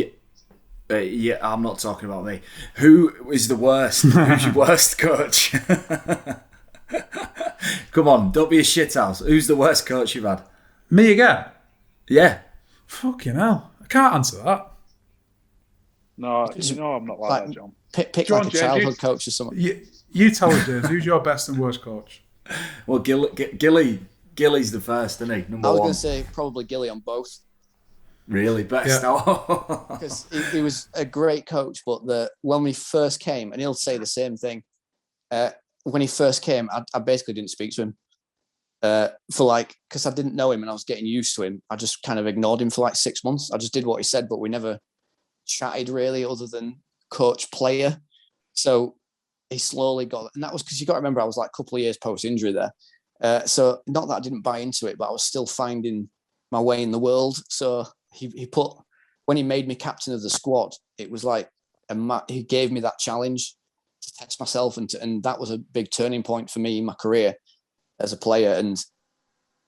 Yeah, I'm not talking about me. Who is the worst? Who's your worst coach? Come on, don't be a shithouse. Who's the worst coach you've had? Me again? Yeah. Fucking hell. I can't answer that. No, I'm not like that, John. Pick John, like a childhood coach or something. You tell us, James. Who's your best and worst coach? Well, Gilly's the first, isn't he? Number I was one. going to say probably Gilly on both. Really? Best? Yeah. Because he was a great coach, but when we first came, and he'll say the same thing, when he first came, I basically didn't speak to him because I didn't know him and I was getting used to him. I just kind of ignored him for like 6 months. I just did what he said, but we never chatted really other than coach player. So he slowly got, and that was because you got to remember I was like a couple of years post injury there. So not that I didn't buy into it, but I was still finding my way in the world. So he put, when he made me captain of the squad, it was like he gave me that challenge to test myself, and that was a big turning point for me in my career as a player. And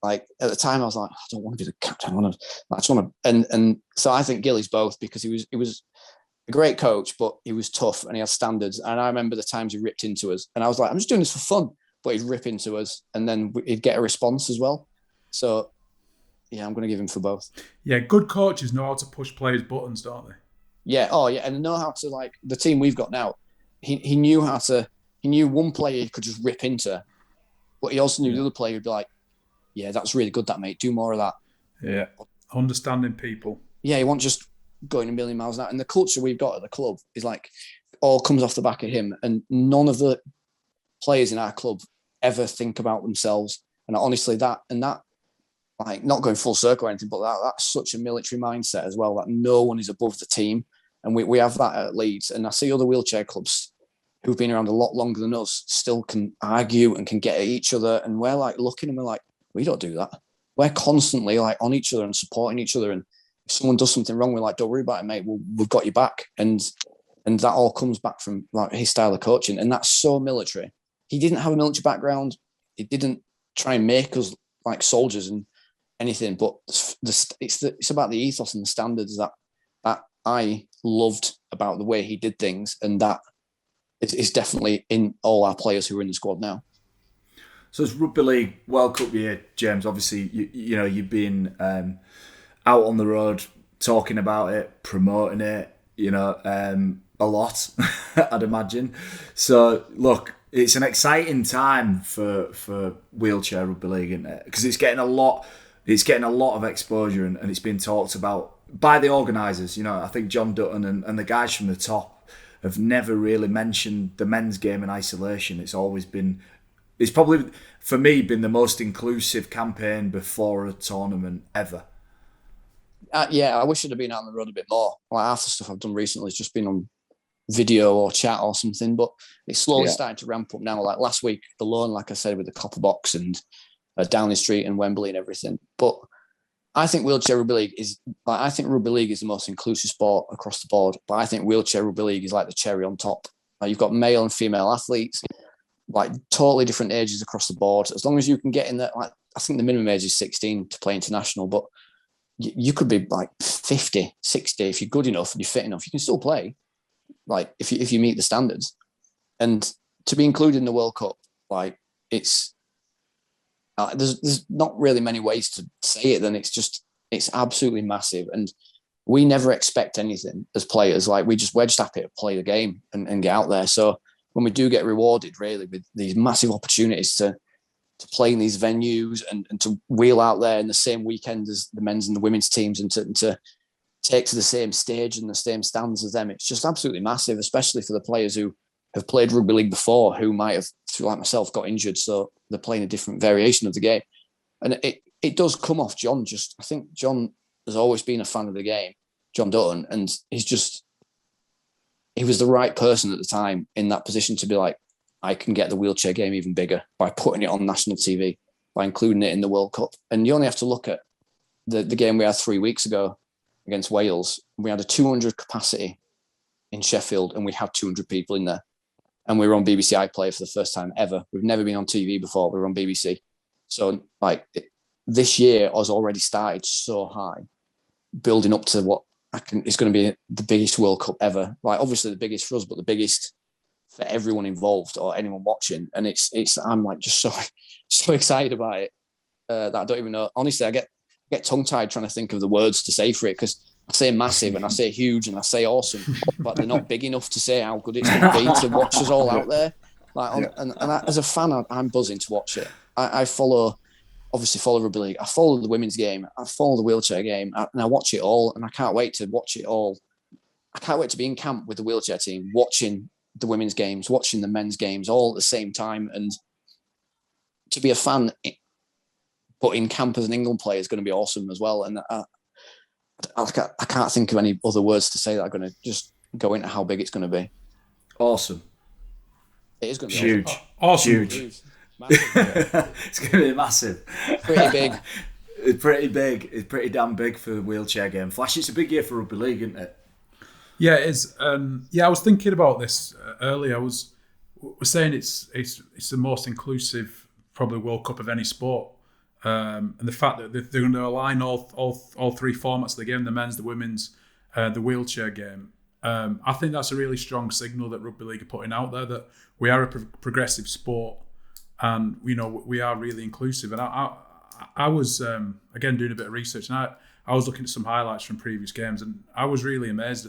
like at the time, I was like, I don't want to be the captain. I just want to, and so I think Gilly's both, because he was a great coach, but he was tough and he had standards. And I remember the times he ripped into us, and I was like, I'm just doing this for fun, but he'd rip into us, and then he'd get a response as well. So yeah, I'm going to give him for both. Yeah, good coaches know how to push players' buttons, don't they? Yeah, oh yeah, and know how to, like the team we've got now. He knew how to. He knew one player he could just rip into, but he also knew the other player would be like, yeah, that's really good, that mate. Do more of that. Yeah, understanding people. Yeah, he won't just going a million miles an hour. And the culture we've got at the club is like all comes off the back of him. And none of the players in our club ever think about themselves. And honestly, that like not going full circle or anything, but that's such a military mindset as well, that no one is above the team. And we have that at Leeds. And I see other wheelchair clubs who've been around a lot longer than us still can argue and can get at each other. And we're like looking and we're like, we don't do that. We're constantly like on each other and supporting each other. And if someone does something wrong, we're like, don't worry about it, mate. We've got you back. And that all comes back from like his style of coaching. And that's so military. He didn't have a military background. He didn't try and make us like soldiers and anything, but it's about the ethos and the standards that I loved about the way he did things. And that is definitely in all our players who are in the squad now. So it's Rugby League World Cup year, James. Obviously, you know you've been out on the road talking about it, promoting it, a lot, I'd imagine. So look, it's an exciting time for wheelchair rugby league, isn't it? Because it's getting a lot of exposure, and it's been talked about by the organisers. I think John Dutton and the guys from the top have never really mentioned the men's game in isolation. It's probably, for me, been the most inclusive campaign before a tournament ever. Yeah, I wish I'd have been out on the road a bit more. Like half the stuff I've done recently has just been on video or chat or something, but it's slowly starting to ramp up now. Like last week alone, like I said, with the Copper Box and Downing Street and Wembley and everything. But I think wheelchair rugby league is the most inclusive sport across the board. But I think wheelchair rugby league is like the cherry on top. You've got male and female athletes, like totally different ages across the board. As long as you can get in there, like I think the minimum age is 16 to play international, but you could be like 50, 60 if you're good enough and you're fit enough. You can still play, like if you meet the standards. And to be included in the World Cup, like it's there's not really many ways to say it than it's absolutely massive. And we never expect anything as players. Like we're just happy to play the game and get out there. So when we do get rewarded really with these massive opportunities to play in these venues and to wheel out there in the same weekend as the men's and the women's teams and to take to the same stage and the same stands as them, it's just absolutely massive, especially for the players who have played rugby league before, who might have, like myself, got injured, so they're playing a different variation of the game. And it does come off John. I think John has always been a fan of the game, John Dutton, and he was the right person at the time in that position to be like, I can get the wheelchair game even bigger by putting it on national TV, by including it in the World Cup. And you only have to look at the game we had 3 weeks ago against Wales. We had a 200 capacity in Sheffield and we had 200 people in there. And we were on BBC iPlayer for the first time ever. We've never been on TV before. We were on BBC. So this year has already started so high, building up to what it's going to be the biggest World Cup ever. Like obviously the biggest for us, but the biggest for everyone involved or anyone watching. And I'm like just so excited about it that I don't even know. Honestly, I get tongue tied trying to think of the words to say for it, because I say massive and I say huge and I say awesome, but they're not big enough to say how good it's going to be to watch us all out there. And as a fan, I'm buzzing to watch it. I follow rugby league. I follow the women's game. I follow the wheelchair game, and I watch it all. And I can't wait to watch it all. I can't wait to be in camp with the wheelchair team, watching the women's games, watching the men's games all at the same time, and to be a fan, but in camp as an England player is going to be awesome as well. And I can't think of any other words to say that are going to just go into how big it's going to be. Awesome. It is going to be huge. Awesome. Huge. It's going to be massive. Pretty big. It's pretty big. It's pretty damn big for the wheelchair game. Flash, it's a big year for rugby league, isn't it? Yeah, it is. I was thinking about this earlier. We're saying it's the most inclusive, probably World Cup of any sport, and the fact that they're going to align all three formats of the game: the men's, the women's, the wheelchair game. I think that's a really strong signal that rugby league are putting out there that we are a progressive sport, and we are really inclusive. And I was again doing a bit of research, and I was looking at some highlights from previous games, and I was really amazed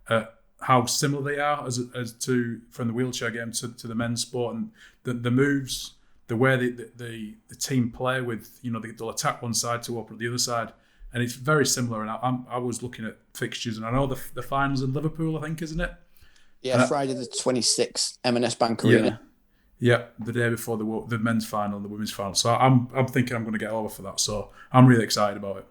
at how similar they are as to from the wheelchair game to the men's sport, and the moves, the way the team play with they'll attack one side to open the other side, and it's very similar. And I was looking at fixtures, and I know the finals in Liverpool, I think, isn't it? Yeah, Friday the 26th, M&S Bank Arena. Yeah, the day before the men's final and the women's final. So I'm thinking I'm going to get over for that. So I'm really excited about it.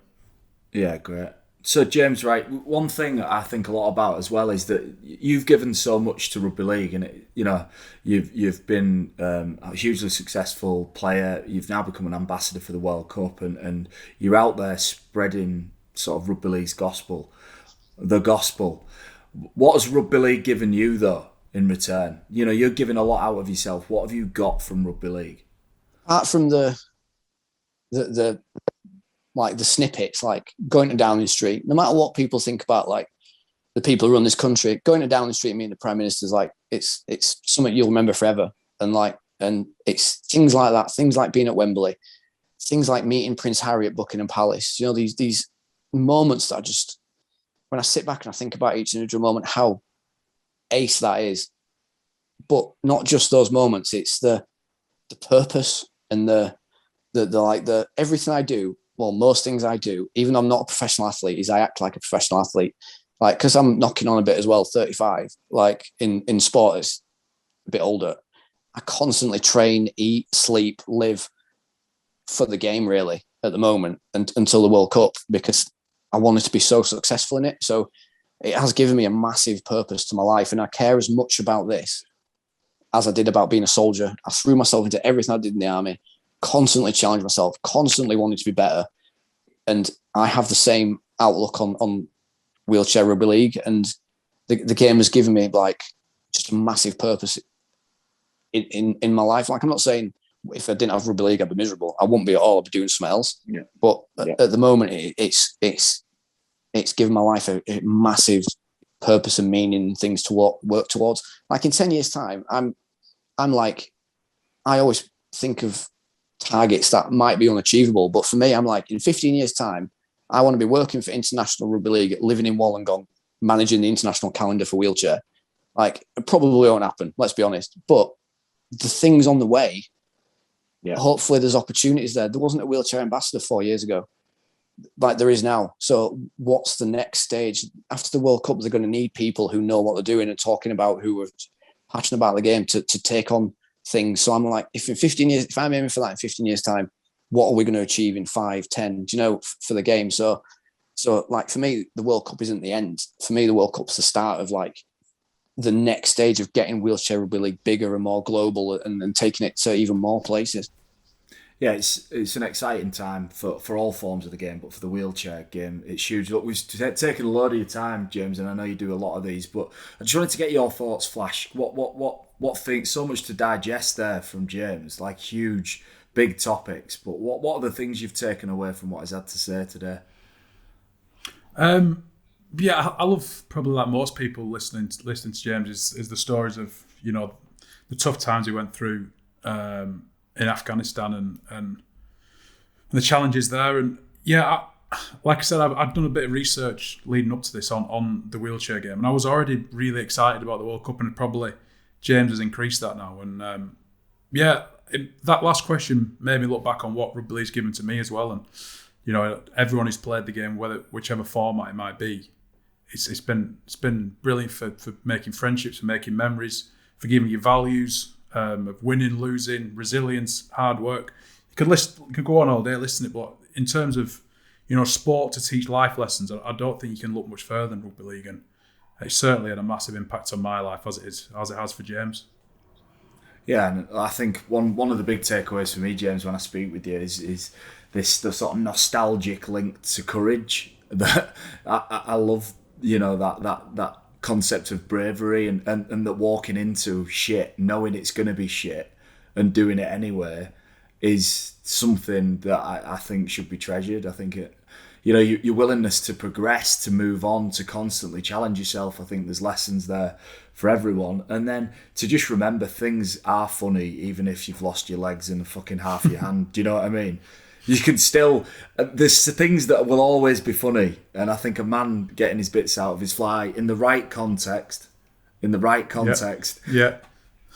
Yeah, great. So James, right, one thing I think a lot about as well is that you've given so much to rugby league, and you've been a hugely successful player. You've now become an ambassador for the World Cup, and you're out there spreading sort of rugby league's gospel, the gospel. What has rugby league given you though in return? You're giving a lot out of yourself. What have you got from rugby league? Apart from the like the snippets, like going to Downing Street, no matter what people think about like the people who run this country, going to Downing Street and meeting the Prime Minister's like it's something you'll remember forever. And it's things like that, things like being at Wembley, things like meeting Prince Harry at Buckingham Palace. These moments that when I sit back and I think about each individual moment, how ace that is. But not just those moments, it's the purpose and the everything I do. Well, most things I do, even though I'm not a professional athlete, is I act like a professional athlete. Like, because I'm knocking on a bit as well, 35. Like in sport, it's a bit older. I constantly train, eat, sleep, live for the game really at the moment until the World Cup, because I wanted to be so successful in it. So it has given me a massive purpose to my life, and I care as much about this as I did about being a soldier. I threw myself into everything I did in the army, constantly challenged myself, constantly wanted to be better. And I have the same outlook on wheelchair rugby league, and the game has given me like just a massive purpose in my life. Like, I'm not saying if I didn't have rugby league I'd be miserable. I wouldn't be at all. I'd be doing something else. Yeah. But at the moment it's given my life a massive purpose and meaning and things to work towards. Like in 10 years time, I'm like, I always think of targets that might be unachievable, but for me, I'm like, in 15 years time, I want to be working for International Rugby League, living in Wollongong, managing the international calendar for wheelchair. Like, it probably won't happen, let's be honest, but the things on the way, hopefully there's opportunities there. There wasn't a wheelchair ambassador 4 years ago like there is now. So what's the next stage? After the World Cup, they're going to need people who know what they're doing and talking about, who are passionate about the game to take on things. So I'm like, if in 15 years, if I'm aiming for that in 15 years time, what are we going to achieve in 5, 10, for the game? So like for me, the World Cup isn't the end. For me, the World Cup's the start of like the next stage of getting wheelchair rugby league bigger and more global and taking it to even more places. Yeah, it's an exciting time for all forms of the game, but for the wheelchair game, it's huge. Look, we've taken a load of your time, James, and I know you do a lot of these, but I just wanted to get your thoughts, Flash. What things, so much to digest there from James, like huge, big topics, but what are the things you've taken away from what he's had to say today? Yeah, I love, probably like most people listening to James, is the stories of, the tough times he went through in Afghanistan and the challenges there. And yeah, like I said, I've done a bit of research leading up to this on the wheelchair game, and I was already really excited about the World Cup, and probably James has increased that now. And that last question made me look back on what rugby league's given to me as well. And everyone who's played the game, whichever format it might be, it's been brilliant for making friendships, for making memories, for giving you values of winning, losing, resilience, hard work. You could go on all day listening to it, but in terms of sport to teach life lessons, I don't think you can look much further than rugby league, and it certainly had a massive impact on my life as it has for James. Yeah, and I think one of the big takeaways for me, James, when I speak with you is the sort of nostalgic link to courage that I love. You know, that concept of bravery and that walking into shit, knowing it's going to be shit, and doing it anyway, is something that I think should be treasured. I think your willingness to progress, to move on, to constantly challenge yourself. I think there's lessons there for everyone. And then to just remember things are funny, even if you've lost your legs and fucking half your hand. Do you know what I mean? You can still, there's things that will always be funny. And I think a man getting his bits out of his fly in the right context, yeah,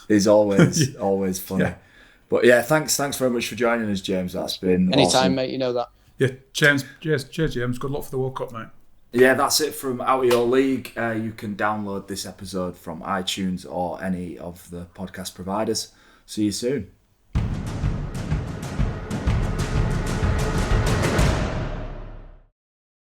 is always always funny. Yeah. But yeah, thanks very much for joining us, James. That's been anytime, awesome. mate. You know that. Yeah, James. Cheers, James. Good luck for the World Cup, mate. Yeah, that's it from Out of Your League. You can download this episode from iTunes or any of the podcast providers. See you soon.